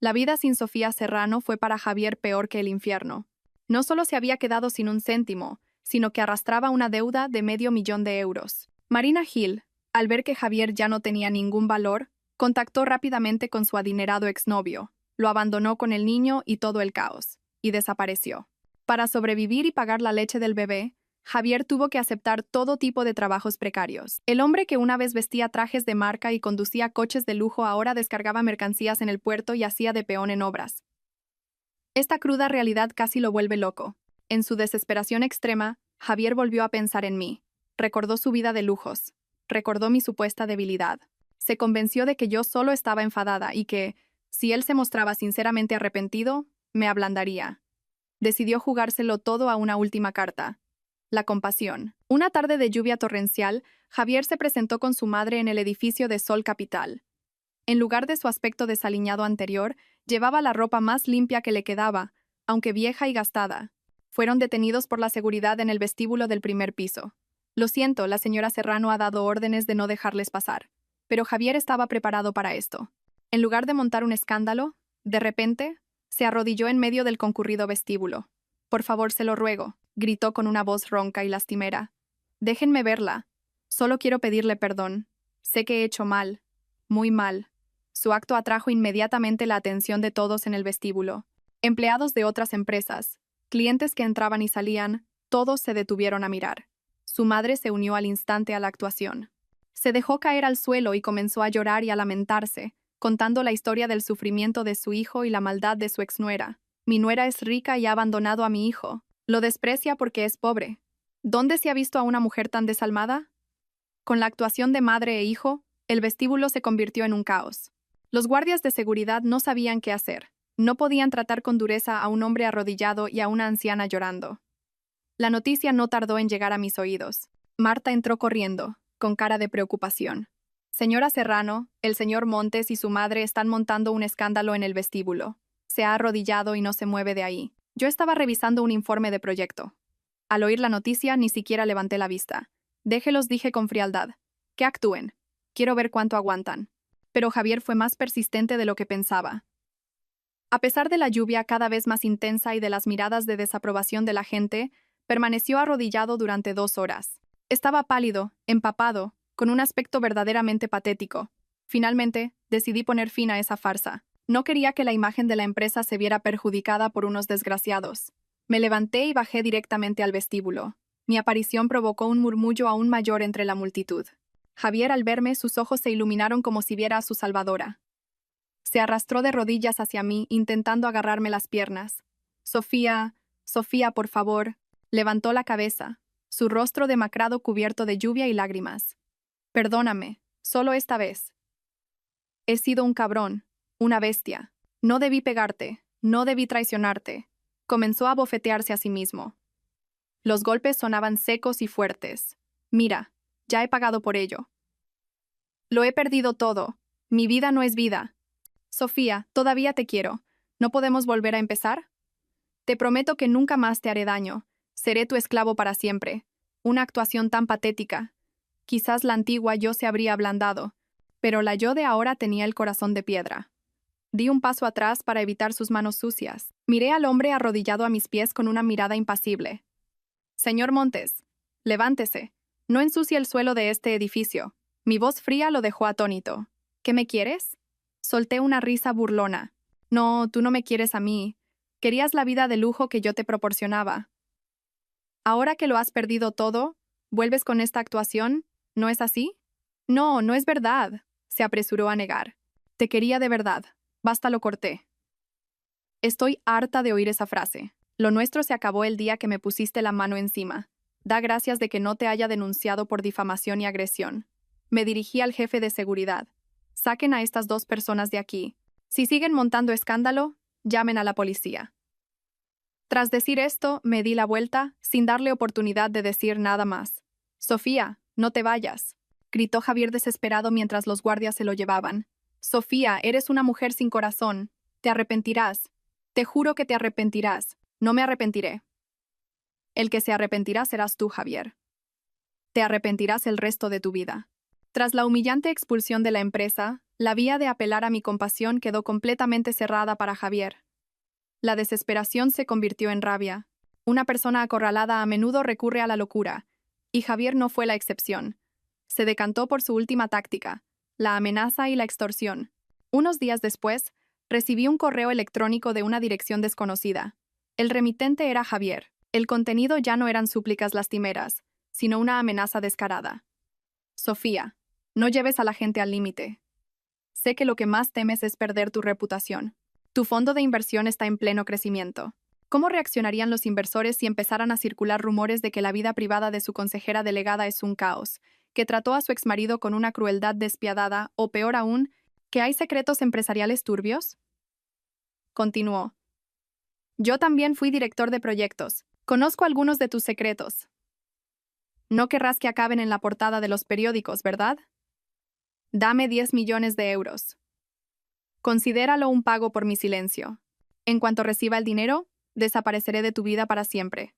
La vida sin Sofía Serrano fue para Javier peor que el infierno. No solo se había quedado sin un céntimo, sino que arrastraba una deuda de $500.000 de euros. Marina Gil, al ver que Javier ya no tenía ningún valor, contactó rápidamente con su adinerado exnovio, lo abandonó con el niño y todo el caos, y desapareció. Para sobrevivir y pagar la leche del bebé, Javier tuvo que aceptar todo tipo de trabajos precarios. El hombre que una vez vestía trajes de marca y conducía coches de lujo ahora descargaba mercancías en el puerto y hacía de peón en obras. Esta cruda realidad casi lo vuelve loco. En su desesperación extrema, Javier volvió a pensar en mí. Recordó su vida de lujos. Recordó mi supuesta debilidad. Se convenció de que yo solo estaba enfadada y que, si él se mostraba sinceramente arrepentido, me ablandaría. Decidió jugárselo todo a una última carta. La compasión. Una tarde de lluvia torrencial, Javier se presentó con su madre en el edificio de Sol Capital. En lugar de su aspecto desaliñado anterior, llevaba la ropa más limpia que le quedaba, aunque vieja y gastada. Fueron detenidos por la seguridad en el vestíbulo del primer piso. Lo siento, la señora Serrano ha dado órdenes de no dejarles pasar. Pero Javier estaba preparado para esto. En lugar de montar un escándalo, de repente, se arrodilló en medio del concurrido vestíbulo. «Por favor, se lo ruego», gritó con una voz ronca y lastimera. «Déjenme verla. Solo quiero pedirle perdón. Sé que he hecho mal. Muy mal». Su acto atrajo inmediatamente la atención de todos en el vestíbulo. Empleados de otras empresas, clientes que entraban y salían, todos se detuvieron a mirar. Su madre se unió al instante a la actuación. Se dejó caer al suelo y comenzó a llorar y a lamentarse, contando la historia del sufrimiento de su hijo y la maldad de su exnuera. «Mi nuera es rica y ha abandonado a mi hijo. Lo desprecia porque es pobre. ¿Dónde se ha visto a una mujer tan desalmada?» Con la actuación de madre e hijo, el vestíbulo se convirtió en un caos. Los guardias de seguridad no sabían qué hacer. No podían tratar con dureza a un hombre arrodillado y a una anciana llorando. La noticia no tardó en llegar a mis oídos. Marta entró corriendo, con cara de preocupación. «Señora Serrano, el señor Montes y su madre están montando un escándalo en el vestíbulo. Se ha arrodillado y no se mueve de ahí». Yo estaba revisando un informe de proyecto. Al oír la noticia, ni siquiera levanté la vista. «Déjelos», dije con frialdad. «Que actúen. Quiero ver cuánto aguantan». Pero Javier fue más persistente de lo que pensaba. A pesar de la lluvia cada vez más intensa y de las miradas de desaprobación de la gente, permaneció arrodillado durante 2 horas. Estaba pálido, empapado, con un aspecto verdaderamente patético. Finalmente, decidí poner fin a esa farsa. No quería que la imagen de la empresa se viera perjudicada por unos desgraciados. Me levanté y bajé directamente al vestíbulo. Mi aparición provocó un murmullo aún mayor entre la multitud. Javier, al verme, sus ojos se iluminaron como si viera a su salvadora. Se arrastró de rodillas hacia mí, intentando agarrarme las piernas. Sofía, Sofía, por favor. Levantó la cabeza, su rostro demacrado cubierto de lluvia y lágrimas. Perdóname, solo esta vez. He sido un cabrón, una bestia. No debí pegarte, no debí traicionarte. Comenzó a bofetearse a sí mismo. Los golpes sonaban secos y fuertes. Mira, ya he pagado por ello. Lo he perdido todo. Mi vida no es vida. Sofía, todavía te quiero. ¿No podemos volver a empezar? Te prometo que nunca más te haré daño. Seré tu esclavo para siempre. Una actuación tan patética. Quizás la antigua yo se habría ablandado, pero la yo de ahora tenía el corazón de piedra. Di un paso atrás para evitar sus manos sucias. Miré al hombre arrodillado a mis pies con una mirada impasible. Señor Montes, levántese. No ensucie el suelo de este edificio. Mi voz fría lo dejó atónito. ¿Qué me quieres? Solté una risa burlona. No, tú no me quieres a mí. Querías la vida de lujo que yo te proporcionaba. Ahora que lo has perdido todo, ¿vuelves con esta actuación? ¿No es así? No, no es verdad, se apresuró a negar. Te quería de verdad. Basta, lo corté. Estoy harta de oír esa frase. Lo nuestro se acabó el día que me pusiste la mano encima. Da gracias de que no te haya denunciado por difamación y agresión. Me dirigí al jefe de seguridad. Saquen a estas dos personas de aquí. Si siguen montando escándalo, llamen a la policía. Tras decir esto, me di la vuelta, sin darle oportunidad de decir nada más. Sofía, no te vayas, gritó Javier desesperado mientras los guardias se lo llevaban. Sofía, eres una mujer sin corazón. Te arrepentirás. Te juro que te arrepentirás. No me arrepentiré. El que se arrepentirá serás tú, Javier. Te arrepentirás el resto de tu vida. Tras la humillante expulsión de la empresa, la vía de apelar a mi compasión quedó completamente cerrada para Javier. La desesperación se convirtió en rabia. Una persona acorralada a menudo recurre a la locura, y Javier no fue la excepción. Se decantó por su última táctica, la amenaza y la extorsión. Unos días después, recibí un correo electrónico de una dirección desconocida. El remitente era Javier. El contenido ya no eran súplicas lastimeras, sino una amenaza descarada. Sofía, no lleves a la gente al límite. Sé que lo que más temes es perder tu reputación. Tu fondo de inversión está en pleno crecimiento. ¿Cómo reaccionarían los inversores si empezaran a circular rumores de que la vida privada de su consejera delegada es un caos, que trató a su exmarido con una crueldad despiadada o, peor aún, que hay secretos empresariales turbios? Continuó. Yo también fui director de proyectos. Conozco algunos de tus secretos. No querrás que acaben en la portada de los periódicos, ¿verdad? Dame 10 millones de euros. Considéralo un pago por mi silencio. En cuanto reciba el dinero, desapareceré de tu vida para siempre.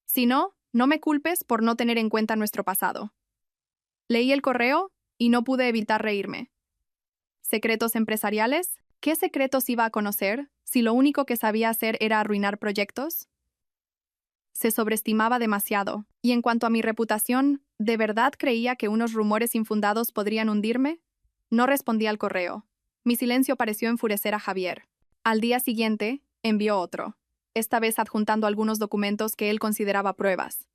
Si no, no me culpes por no tener en cuenta nuestro pasado. Leí el correo y no pude evitar reírme. ¿Secretos empresariales? ¿Qué secretos iba a conocer si lo único que sabía hacer era arruinar proyectos? Se sobreestimaba demasiado, y en cuanto a mi reputación, ¿de verdad creía que unos rumores infundados podrían hundirme? No respondí al correo. Mi silencio pareció enfurecer a Javier. Al día siguiente, envió otro, esta vez adjuntando algunos documentos que él consideraba pruebas.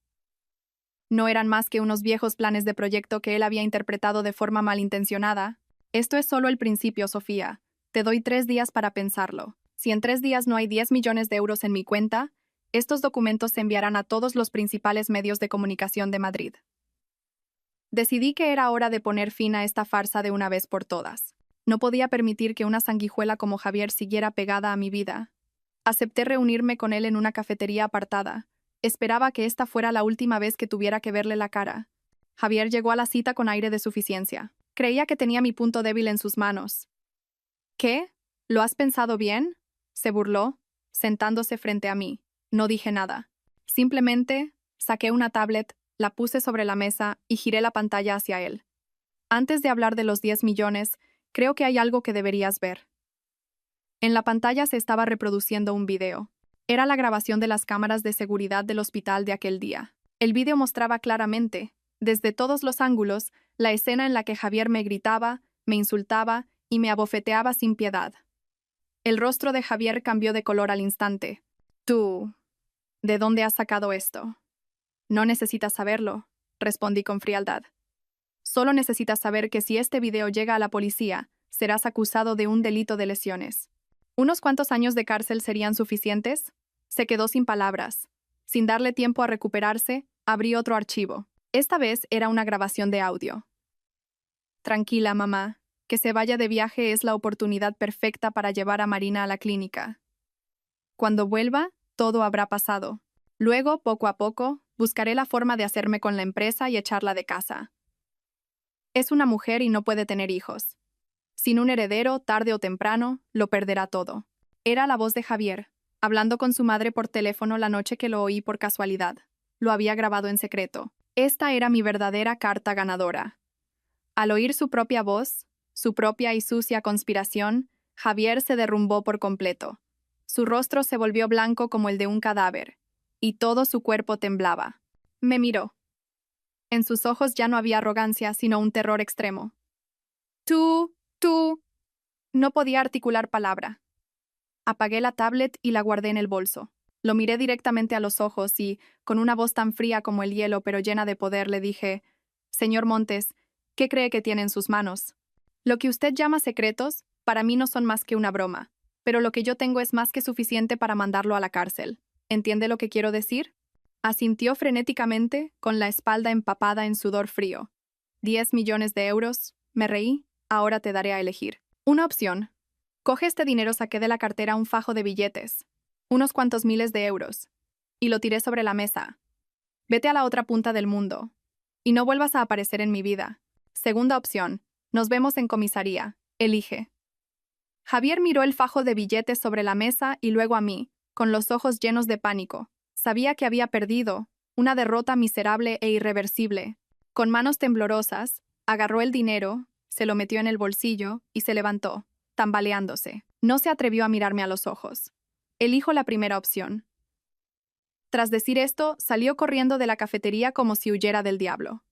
No eran más que unos viejos planes de proyecto que él había interpretado de forma malintencionada. Esto es solo el principio, Sofía. Te doy 3 días para pensarlo. Si en 3 días no hay 10 millones de euros en mi cuenta, estos documentos se enviarán a todos los principales medios de comunicación de Madrid. Decidí que era hora de poner fin a esta farsa de una vez por todas. No podía permitir que una sanguijuela como Javier siguiera pegada a mi vida. Acepté reunirme con él en una cafetería apartada. Esperaba que esta fuera la última vez que tuviera que verle la cara. Javier llegó a la cita con aire de suficiencia. Creía que tenía mi punto débil en sus manos. ¿Qué? ¿Lo has pensado bien? Se burló, sentándose frente a mí. No dije nada. Simplemente, saqué una tablet, la puse sobre la mesa y giré la pantalla hacia él. Antes de hablar de los 10 millones, creo que hay algo que deberías ver. En la pantalla se estaba reproduciendo un video. Era la grabación de las cámaras de seguridad del hospital de aquel día. El video mostraba claramente, desde todos los ángulos, la escena en la que Javier me gritaba, me insultaba y me abofeteaba sin piedad. El rostro de Javier cambió de color al instante. Tú, ¿de dónde has sacado esto? No necesitas saberlo, respondí con frialdad. Solo necesitas saber que si este video llega a la policía, serás acusado de un delito de lesiones. ¿Unos cuantos años de cárcel serían suficientes? Se quedó sin palabras. Sin darle tiempo a recuperarse, abrí otro archivo. Esta vez era una grabación de audio. Tranquila, mamá. Que se vaya de viaje es la oportunidad perfecta para llevar a Marina a la clínica. Cuando vuelva, todo habrá pasado. Luego, poco a poco, buscaré la forma de hacerme con la empresa y echarla de casa. Es una mujer y no puede tener hijos. Sin un heredero, tarde o temprano, lo perderá todo. Era la voz de Javier, hablando con su madre por teléfono la noche que lo oí por casualidad. Lo había grabado en secreto. Esta era mi verdadera carta ganadora. Al oír su propia voz, su propia y sucia conspiración, Javier se derrumbó por completo. Su rostro se volvió blanco como el de un cadáver, y todo su cuerpo temblaba. Me miró. En sus ojos ya no había arrogancia, sino un terror extremo. Tú. No podía articular palabra. Apagué la tablet y la guardé en el bolso. Lo miré directamente a los ojos y, con una voz tan fría como el hielo pero llena de poder, le dije: «Señor Montes, ¿qué cree que tiene en sus manos? Lo que usted llama secretos, para mí no son más que una broma, pero lo que yo tengo es más que suficiente para mandarlo a la cárcel. ¿Entiende lo que quiero decir?». Asintió frenéticamente, con la espalda empapada en sudor frío. «¿10 millones de euros?» Me reí. «Ahora te daré a elegir. Una opción. Coge este dinero». Saqué de la cartera un fajo de billetes, unos cuantos miles de euros, y lo tiré sobre la mesa. «Vete a la otra punta del mundo, y no vuelvas a aparecer en mi vida. Segunda opción. Nos vemos en comisaría. Elige». Javier miró el fajo de billetes sobre la mesa y luego a mí, con los ojos llenos de pánico. Sabía que había perdido, una derrota miserable e irreversible. Con manos temblorosas, agarró el dinero, se lo metió en el bolsillo y se levantó, tambaleándose. No se atrevió a mirarme a los ojos. «Elijo la primera opción». Tras decir esto, salió corriendo de la cafetería como si huyera del diablo.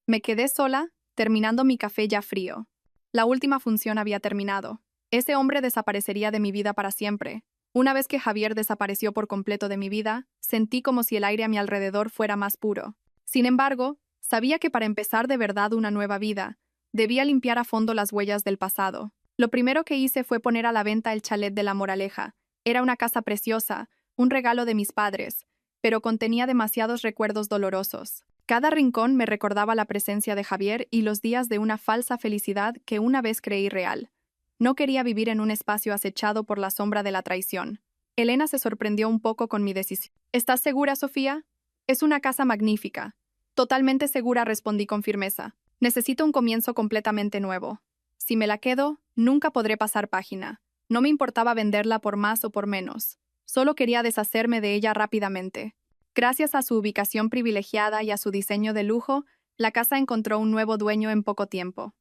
Me quedé sola, terminando mi café ya frío. La última función había terminado. Ese hombre desaparecería de mi vida para siempre. Una vez que Javier desapareció por completo de mi vida, sentí como si el aire a mi alrededor fuera más puro. Sin embargo, sabía que para empezar de verdad una nueva vida, debía limpiar a fondo las huellas del pasado. Lo primero que hice fue poner a la venta el chalet de La Moraleja. Era una casa preciosa, un regalo de mis padres, pero contenía demasiados recuerdos dolorosos. Cada rincón me recordaba la presencia de Javier y los días de una falsa felicidad que una vez creí real. No quería vivir en un espacio acechado por la sombra de la traición. Elena se sorprendió un poco con mi decisión. «¿Estás segura, Sofía?» «Es una casa magnífica». «Totalmente segura», respondí con firmeza. «Necesito un comienzo completamente nuevo. Si me la quedo, nunca podré pasar página. No me importaba venderla por más o por menos. Solo quería deshacerme de ella rápidamente». Gracias a su ubicación privilegiada y a su diseño de lujo, la casa encontró un nuevo dueño en poco tiempo.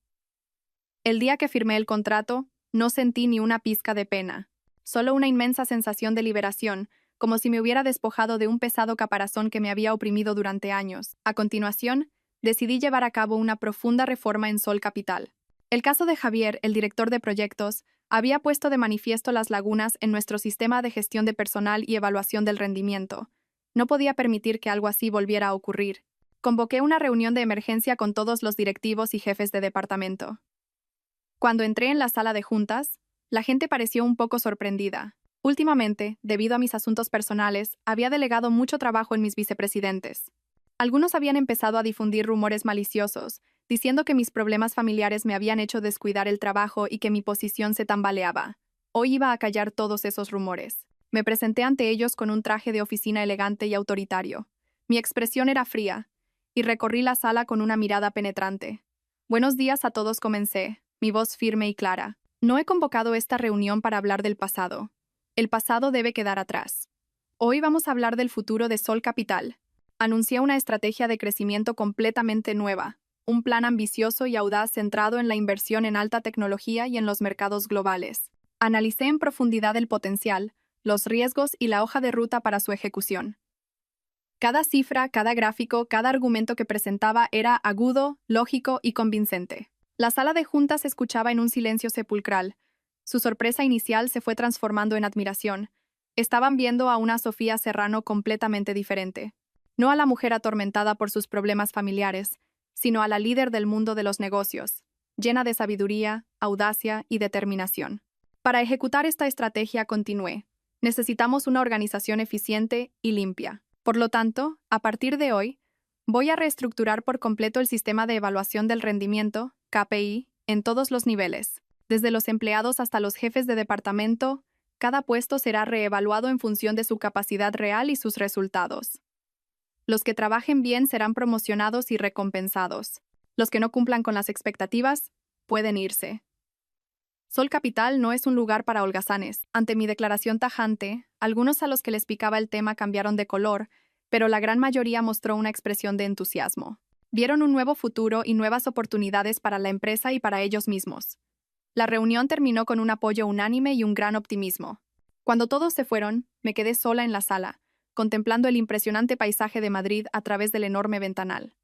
El día que firmé el contrato, no sentí ni una pizca de pena, solo una inmensa sensación de liberación, como si me hubiera despojado de un pesado caparazón que me había oprimido durante años. A continuación, decidí llevar a cabo una profunda reforma en Sol Capital. El caso de Javier, el director de proyectos, había puesto de manifiesto las lagunas en nuestro sistema de gestión de personal y evaluación del rendimiento. No podía permitir que algo así volviera a ocurrir. Convoqué una reunión de emergencia con todos los directivos y jefes de departamento. Cuando entré en la sala de juntas, la gente pareció un poco sorprendida. Últimamente, debido a mis asuntos personales, había delegado mucho trabajo en mis vicepresidentes. Algunos habían empezado a difundir rumores maliciosos, diciendo que mis problemas familiares me habían hecho descuidar el trabajo y que mi posición se tambaleaba. Hoy iba a callar todos esos rumores. Me presenté ante ellos con un traje de oficina elegante y autoritario. Mi expresión era fría, y recorrí la sala con una mirada penetrante. «Buenos días a todos», comencé, mi voz firme y clara. «No he convocado esta reunión para hablar del pasado. El pasado debe quedar atrás. Hoy vamos a hablar del futuro de Sol Capital». Anuncié una estrategia de crecimiento completamente nueva, un plan ambicioso y audaz centrado en la inversión en alta tecnología y en los mercados globales. Analicé en profundidad el potencial, los riesgos y la hoja de ruta para su ejecución. Cada cifra, cada gráfico, cada argumento que presentaba era agudo, lógico y convincente. La sala de juntas se escuchaba en un silencio sepulcral. Su sorpresa inicial se fue transformando en admiración. Estaban viendo a una Sofía Serrano completamente diferente. No a la mujer atormentada por sus problemas familiares, sino a la líder del mundo de los negocios, llena de sabiduría, audacia y determinación. Para ejecutar esta estrategia continué, necesitamos una organización eficiente y limpia. Por lo tanto, a partir de hoy, voy a reestructurar por completo el sistema de evaluación del rendimiento, KPI, en todos los niveles. Desde los empleados hasta los jefes de departamento, cada puesto será reevaluado en función de su capacidad real y sus resultados. Los que trabajen bien serán promocionados y recompensados. Los que no cumplan con las expectativas pueden irse. Sol Capital no es un lugar para holgazanes. Ante mi declaración tajante, algunos a los que les picaba el tema cambiaron de color, pero la gran mayoría mostró una expresión de entusiasmo. Vieron un nuevo futuro y nuevas oportunidades para la empresa y para ellos mismos. La reunión terminó con un apoyo unánime y un gran optimismo. Cuando todos se fueron, me quedé sola en la sala, contemplando el impresionante paisaje de Madrid a través del enorme ventanal.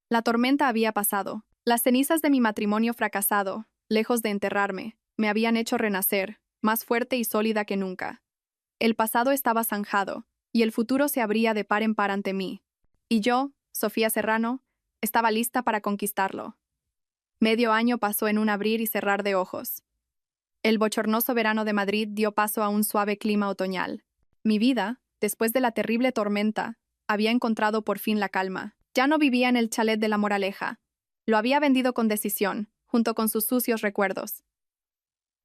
La tormenta había pasado. Las cenizas de mi matrimonio fracasado, lejos de enterrarme, me habían hecho renacer, más fuerte y sólida que nunca. El pasado estaba zanjado, y el futuro se abría de par en par ante mí. Y yo, Sofía Serrano, estaba lista para conquistarlo. Medio año pasó en un abrir y cerrar de ojos. El bochornoso verano de Madrid dio paso a un suave clima otoñal. Mi vida, después de la terrible tormenta, había encontrado por fin la calma. Ya no vivía en el chalet de La Moraleja. Lo había vendido con decisión, junto con sus sucios recuerdos.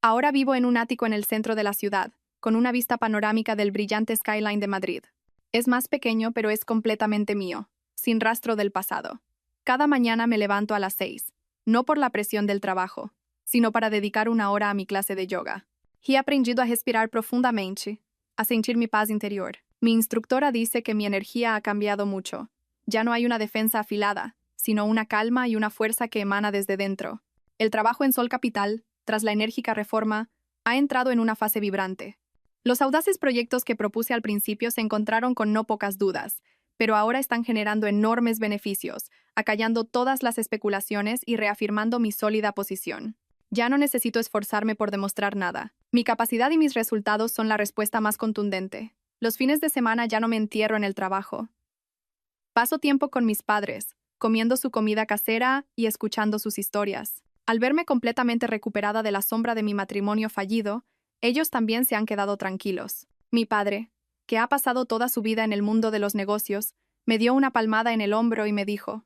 Ahora vivo en un ático en el centro de la ciudad, con una vista panorámica del brillante skyline de Madrid. Es más pequeño, pero es completamente mío, sin rastro del pasado. Cada mañana me levanto a las 6, no por la presión del trabajo, sino para dedicar una hora a mi clase de yoga. He aprendido a respirar profundamente, a sentir mi paz interior. Mi instructora dice que mi energía ha cambiado mucho. Ya no hay una defensa afilada, sino una calma y una fuerza que emana desde dentro. El trabajo en Sol Capital, tras la enérgica reforma, ha entrado en una fase vibrante. Los audaces proyectos que propuse al principio se encontraron con no pocas dudas, pero ahora están generando enormes beneficios, acallando todas las especulaciones y reafirmando mi sólida posición. Ya no necesito esforzarme por demostrar nada. Mi capacidad y mis resultados son la respuesta más contundente. Los fines de semana ya no me entierro en el trabajo. Paso tiempo con mis padres, comiendo su comida casera y escuchando sus historias. Al verme completamente recuperada de la sombra de mi matrimonio fallido, ellos también se han quedado tranquilos. Mi padre, que ha pasado toda su vida en el mundo de los negocios, me dio una palmada en el hombro y me dijo: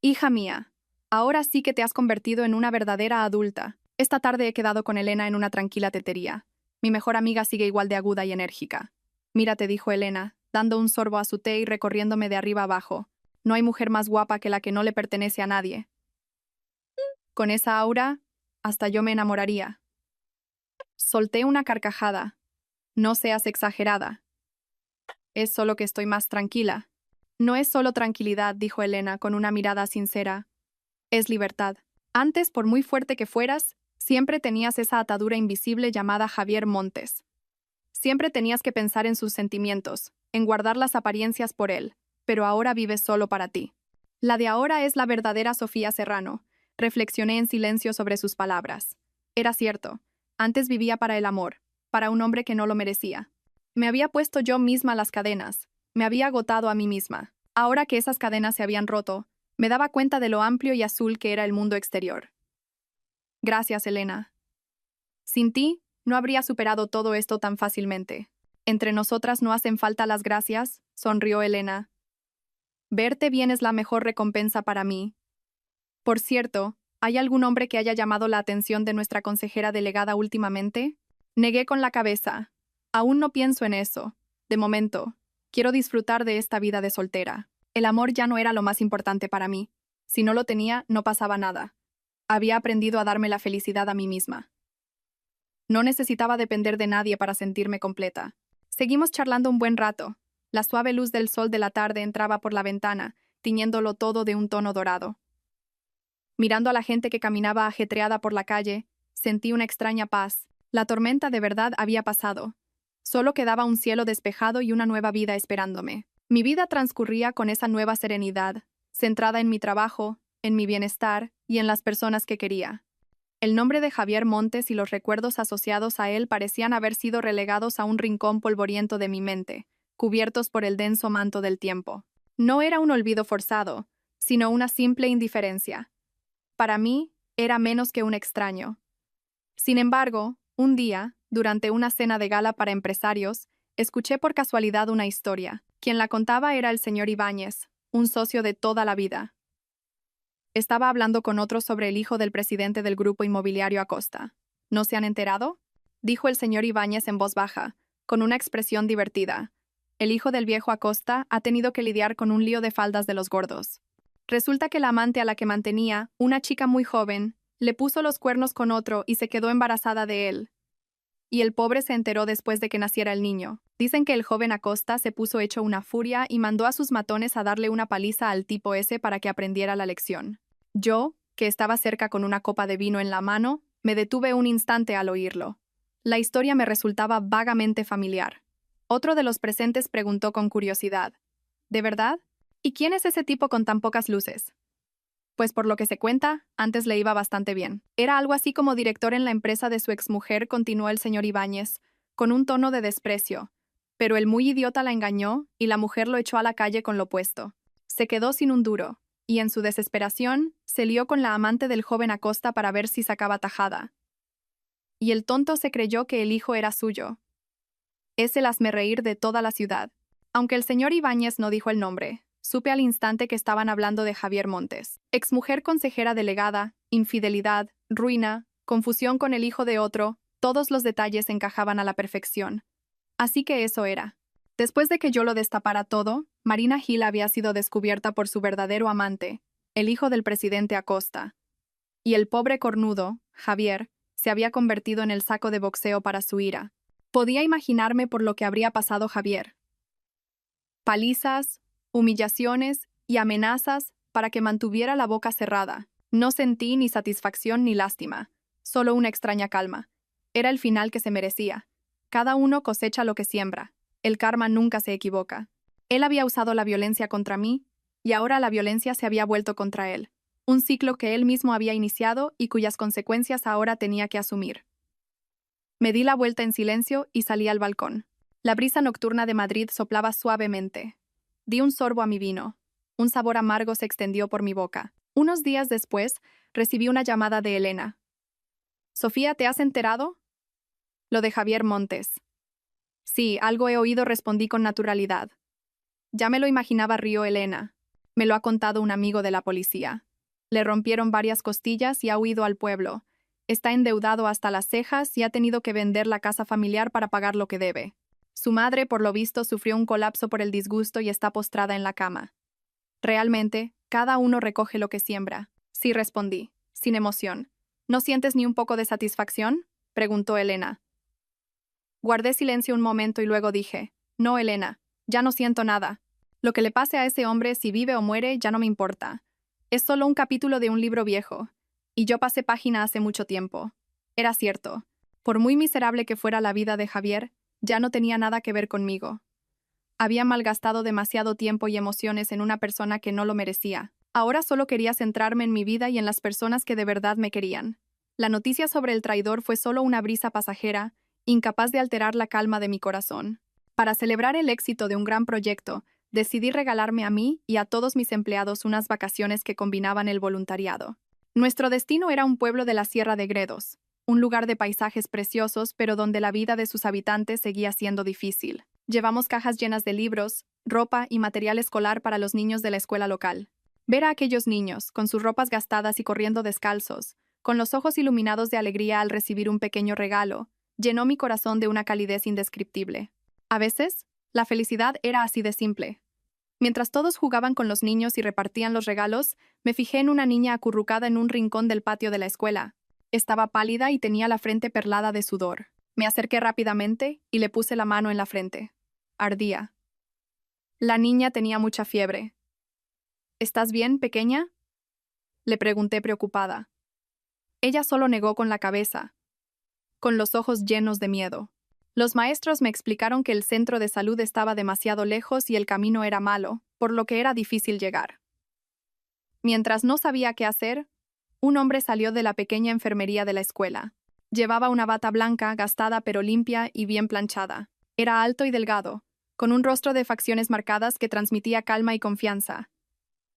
«Hija mía, ahora sí que te has convertido en una verdadera adulta. Esta tarde he quedado con Elena en una tranquila tetería. Mi mejor amiga sigue igual de aguda y enérgica. Mira», te dijo Elena, dando un sorbo a su té y recorriéndome de arriba abajo. «No hay mujer más guapa que la que no le pertenece a nadie. Con esa aura, hasta yo me enamoraría». Solté una carcajada. «No seas exagerada. Es solo que estoy más tranquila». «No es solo tranquilidad», dijo Elena con una mirada sincera. «Es libertad. Antes, por muy fuerte que fueras, siempre tenías esa atadura invisible llamada Javier Montes. Siempre tenías que pensar en sus sentimientos, en guardar las apariencias por él, pero ahora vives solo para ti. La de ahora es la verdadera Sofía Serrano». Reflexioné en silencio sobre sus palabras. Era cierto. Antes vivía para el amor, para un hombre que no lo merecía. Me había puesto yo misma las cadenas, me había agotado a mí misma. Ahora que esas cadenas se habían roto, me daba cuenta de lo amplio y azul que era el mundo exterior. «Gracias, Elena. Sin ti, no habría superado todo esto tan fácilmente. Entre nosotras no hacen falta las gracias», sonrió Elena. «Verte bien es la mejor recompensa para mí. Por cierto, ¿hay algún hombre que haya llamado la atención de nuestra consejera delegada últimamente?» Negué con la cabeza. «Aún no pienso en eso. De momento, quiero disfrutar de esta vida de soltera». El amor ya no era lo más importante para mí. Si no lo tenía, no pasaba nada. Había aprendido a darme la felicidad a mí misma. No necesitaba depender de nadie para sentirme completa. Seguimos charlando un buen rato. La suave luz del sol de la tarde entraba por la ventana, tiñéndolo todo de un tono dorado. Mirando a la gente que caminaba ajetreada por la calle, sentí una extraña paz. La tormenta de verdad había pasado. Solo quedaba un cielo despejado y una nueva vida esperándome. Mi vida transcurría con esa nueva serenidad, centrada en mi trabajo, en mi bienestar y en las personas que quería. El nombre de Javier Montes y los recuerdos asociados a él parecían haber sido relegados a un rincón polvoriento de mi mente, cubiertos por el denso manto del tiempo. No era un olvido forzado, sino una simple indiferencia. Para mí, era menos que un extraño. Sin embargo, un día, durante una cena de gala para empresarios, escuché por casualidad una historia. Quien la contaba era el señor Ibáñez, un socio de toda la vida. Estaba hablando con otros sobre el hijo del presidente del grupo inmobiliario Acosta. ¿No se han enterado?, dijo el señor Ibáñez en voz baja, con una expresión divertida. El hijo del viejo Acosta ha tenido que lidiar con un lío de faldas de los gordos. Resulta que la amante a la que mantenía, una chica muy joven, le puso los cuernos con otro y se quedó embarazada de él. Y el pobre se enteró después de que naciera el niño. Dicen que el joven Acosta se puso hecho una furia y mandó a sus matones a darle una paliza al tipo ese para que aprendiera la lección. Yo, que estaba cerca con una copa de vino en la mano, me detuve un instante al oírlo. La historia me resultaba vagamente familiar. Otro de los presentes preguntó con curiosidad: ¿de verdad? ¿Y quién es ese tipo con tan pocas luces? Pues por lo que se cuenta, antes le iba bastante bien. Era algo así como director en la empresa de su exmujer, continuó el señor Ibáñez, con un tono de desprecio. Pero el muy idiota la engañó y la mujer lo echó a la calle con lo puesto. Se quedó sin un duro, y en su desesperación, se lió con la amante del joven Acosta para ver si sacaba tajada. Y el tonto se creyó que el hijo era suyo. Es el hazmerreír de toda la ciudad. Aunque el señor Ibáñez no dijo el nombre, supe al instante que estaban hablando de Javier Montes. Exmujer consejera delegada, infidelidad, ruina, confusión con el hijo de otro, todos los detalles encajaban a la perfección. Así que eso era. Después de que yo lo destapara todo, Marina Gil había sido descubierta por su verdadero amante, el hijo del presidente Acosta. Y el pobre cornudo, Javier, se había convertido en el saco de boxeo para su ira. Podía imaginarme por lo que habría pasado Javier. Palizas, humillaciones y amenazas para que mantuviera la boca cerrada. No sentí ni satisfacción ni lástima, solo una extraña calma. Era el final que se merecía. Cada uno cosecha lo que siembra. El karma nunca se equivoca. Él había usado la violencia contra mí, y ahora la violencia se había vuelto contra él. Un ciclo que él mismo había iniciado y cuyas consecuencias ahora tenía que asumir. Me di la vuelta en silencio y salí al balcón. La brisa nocturna de Madrid soplaba suavemente. Di un sorbo a mi vino. Un sabor amargo se extendió por mi boca. Unos días después, recibí una llamada de Elena. «Sofía, ¿te has enterado?» «Lo de Javier Montes». «Sí, algo he oído», respondí con naturalidad. «Ya me lo imaginaba», rió Elena. «Me lo ha contado un amigo de la policía. Le rompieron varias costillas y ha huido al pueblo. Está endeudado hasta las cejas y ha tenido que vender la casa familiar para pagar lo que debe. Su madre, por lo visto, sufrió un colapso por el disgusto y está postrada en la cama. Realmente, cada uno recoge lo que siembra». «Sí», respondí, sin emoción. «¿No sientes ni un poco de satisfacción?», preguntó Elena. Guardé silencio un momento y luego dije: «No, Elena, ya no siento nada. Lo que le pase a ese hombre, si vive o muere, ya no me importa. Es solo un capítulo de un libro viejo. Y yo pasé página hace mucho tiempo». Era cierto. Por muy miserable que fuera la vida de Javier, ya no tenía nada que ver conmigo. Había malgastado demasiado tiempo y emociones en una persona que no lo merecía. Ahora solo quería centrarme en mi vida y en las personas que de verdad me querían. La noticia sobre el traidor fue solo una brisa pasajera, incapaz de alterar la calma de mi corazón. Para celebrar el éxito de un gran proyecto, decidí regalarme a mí y a todos mis empleados unas vacaciones que combinaban el voluntariado. Nuestro destino era un pueblo de la Sierra de Gredos, un lugar de paisajes preciosos, pero donde la vida de sus habitantes seguía siendo difícil. Llevamos cajas llenas de libros, ropa y material escolar para los niños de la escuela local. Ver a aquellos niños, con sus ropas gastadas y corriendo descalzos, con los ojos iluminados de alegría al recibir un pequeño regalo, llenó mi corazón de una calidez indescriptible. A veces, la felicidad era así de simple. Mientras todos jugaban con los niños y repartían los regalos, me fijé en una niña acurrucada en un rincón del patio de la escuela. Estaba pálida y tenía la frente perlada de sudor. Me acerqué rápidamente y le puse la mano en la frente. Ardía. La niña tenía mucha fiebre. «¿Estás bien, pequeña?», le pregunté preocupada. Ella solo negó con la cabeza, con los ojos llenos de miedo. Los maestros me explicaron que el centro de salud estaba demasiado lejos y el camino era malo, por lo que era difícil llegar. Mientras no sabía qué hacer, un hombre salió de la pequeña enfermería de la escuela. Llevaba una bata blanca, gastada pero limpia y bien planchada. Era alto y delgado, con un rostro de facciones marcadas que transmitía calma y confianza.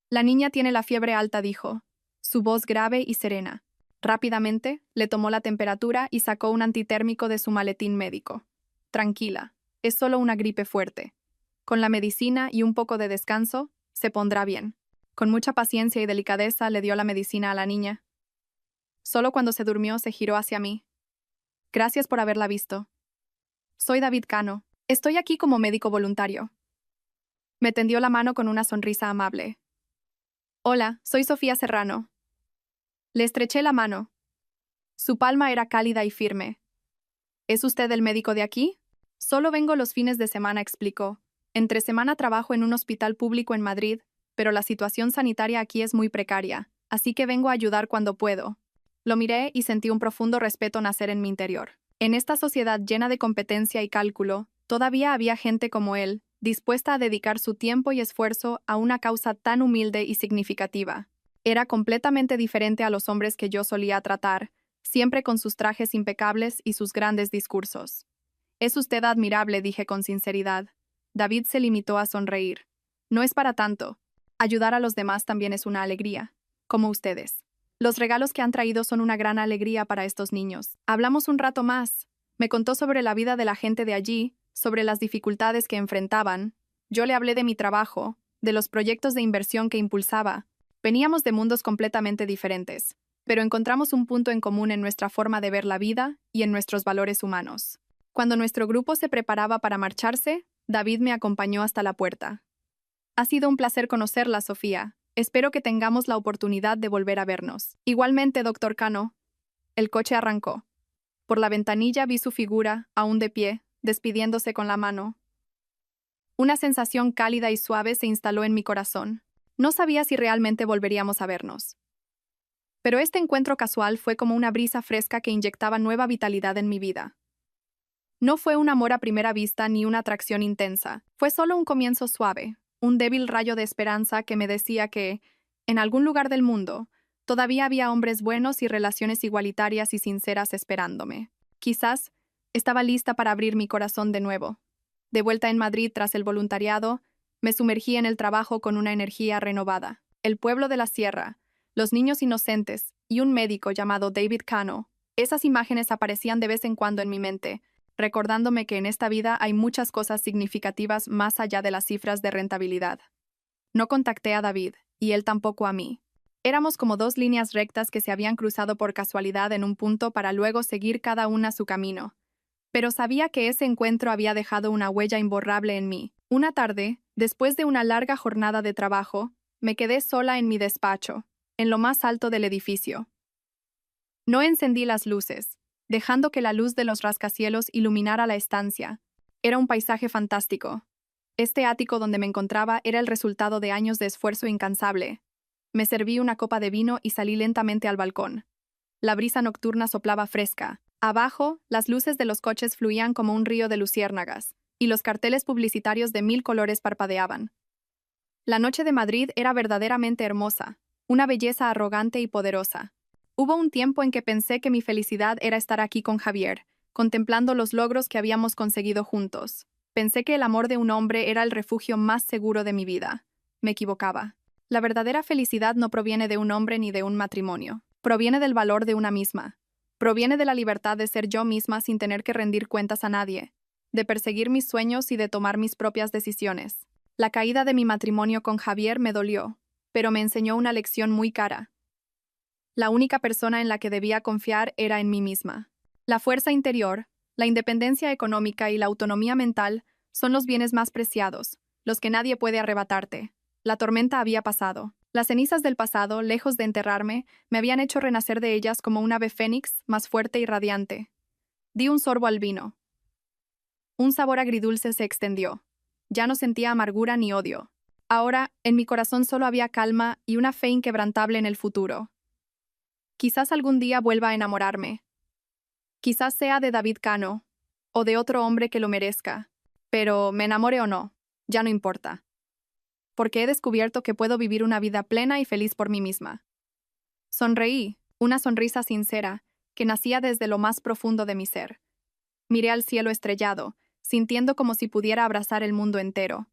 «La niña tiene la fiebre alta», dijo, su voz grave y serena. Rápidamente, le tomó la temperatura y sacó un antitérmico de su maletín médico. Tranquila, es solo una gripe fuerte. Con la medicina y un poco de descanso, se pondrá bien. Con mucha paciencia y delicadeza le dio la medicina a la niña. Solo cuando se durmió se giró hacia mí. Gracias por haberla visto. Soy David Cano. Estoy aquí como médico voluntario. Me tendió la mano con una sonrisa amable. Hola, soy Sofía Serrano. Le estreché la mano. Su palma era cálida y firme. ¿Es usted el médico de aquí? Solo vengo los fines de semana, explicó. Entre semana trabajo en un hospital público en Madrid, pero la situación sanitaria aquí es muy precaria, así que vengo a ayudar cuando puedo. Lo miré y sentí un profundo respeto nacer en mi interior. En esta sociedad llena de competencia y cálculo, todavía había gente como él, dispuesta a dedicar su tiempo y esfuerzo a una causa tan humilde y significativa. Era completamente diferente a los hombres que yo solía tratar, siempre con sus trajes impecables y sus grandes discursos. Es usted admirable, dije con sinceridad. David se limitó a sonreír. No es para tanto. Ayudar a los demás también es una alegría, como ustedes. Los regalos que han traído son una gran alegría para estos niños. Hablamos un rato más. Me contó sobre la vida de la gente de allí, sobre las dificultades que enfrentaban. Yo le hablé de mi trabajo, de los proyectos de inversión que impulsaba. Veníamos de mundos completamente diferentes, pero encontramos un punto en común en nuestra forma de ver la vida y en nuestros valores humanos. Cuando nuestro grupo se preparaba para marcharse, David me acompañó hasta la puerta. Ha sido un placer conocerla, Sofía. Espero que tengamos la oportunidad de volver a vernos. Igualmente, doctor Cano. El coche arrancó. Por la ventanilla vi su figura, aún de pie, despidiéndose con la mano. Una sensación cálida y suave se instaló en mi corazón. No sabía si realmente volveríamos a vernos. Pero este encuentro casual fue como una brisa fresca que inyectaba nueva vitalidad en mi vida. No fue un amor a primera vista ni una atracción intensa, fue solo un comienzo suave, un débil rayo de esperanza que me decía que, en algún lugar del mundo, todavía había hombres buenos y relaciones igualitarias y sinceras esperándome. Quizás estaba lista para abrir mi corazón de nuevo. De vuelta en Madrid tras el voluntariado, me sumergí en el trabajo con una energía renovada. El pueblo de la sierra, los niños inocentes y un médico llamado David Cano. Esas imágenes aparecían de vez en cuando en mi mente, recordándome que en esta vida hay muchas cosas significativas más allá de las cifras de rentabilidad. No contacté a David, y él tampoco a mí. Éramos como dos líneas rectas que se habían cruzado por casualidad en un punto para luego seguir cada una su camino. Pero sabía que ese encuentro había dejado una huella imborrable en mí. Una tarde, después de una larga jornada de trabajo, me quedé sola en mi despacho, en lo más alto del edificio. No encendí las luces, dejando que la luz de los rascacielos iluminara la estancia. Era un paisaje fantástico. Este ático donde me encontraba era el resultado de años de esfuerzo incansable. Me serví una copa de vino y salí lentamente al balcón. La brisa nocturna soplaba fresca. Abajo, las luces de los coches fluían como un río de luciérnagas, y los carteles publicitarios de 1000 colores parpadeaban. La noche de Madrid era verdaderamente hermosa, una belleza arrogante y poderosa. Hubo un tiempo en que pensé que mi felicidad era estar aquí con Javier, contemplando los logros que habíamos conseguido juntos. Pensé que el amor de un hombre era el refugio más seguro de mi vida. Me equivocaba. La verdadera felicidad no proviene de un hombre ni de un matrimonio. Proviene del valor de una misma. Proviene de la libertad de ser yo misma sin tener que rendir cuentas a nadie, de perseguir mis sueños y de tomar mis propias decisiones. La caída de mi matrimonio con Javier me dolió, pero me enseñó una lección muy cara. La única persona en la que debía confiar era en mí misma. La fuerza interior, la independencia económica y la autonomía mental son los bienes más preciados, los que nadie puede arrebatarte. La tormenta había pasado. Las cenizas del pasado, lejos de enterrarme, me habían hecho renacer de ellas como un ave fénix, más fuerte y radiante. Di un sorbo al vino. Un sabor agridulce se extendió. Ya no sentía amargura ni odio. Ahora, en mi corazón solo había calma y una fe inquebrantable en el futuro. Quizás algún día vuelva a enamorarme. Quizás sea de David Cano, o de otro hombre que lo merezca. Pero, me enamore o no, ya no importa. Porque he descubierto que puedo vivir una vida plena y feliz por mí misma. Sonreí, una sonrisa sincera, que nacía desde lo más profundo de mi ser. Miré al cielo estrellado, sintiendo como si pudiera abrazar el mundo entero.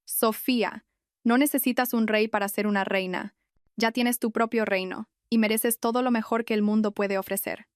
Sofía, no necesitas un rey para ser una reina. Ya tienes tu propio reino. y mereces todo lo mejor que el mundo puede ofrecer.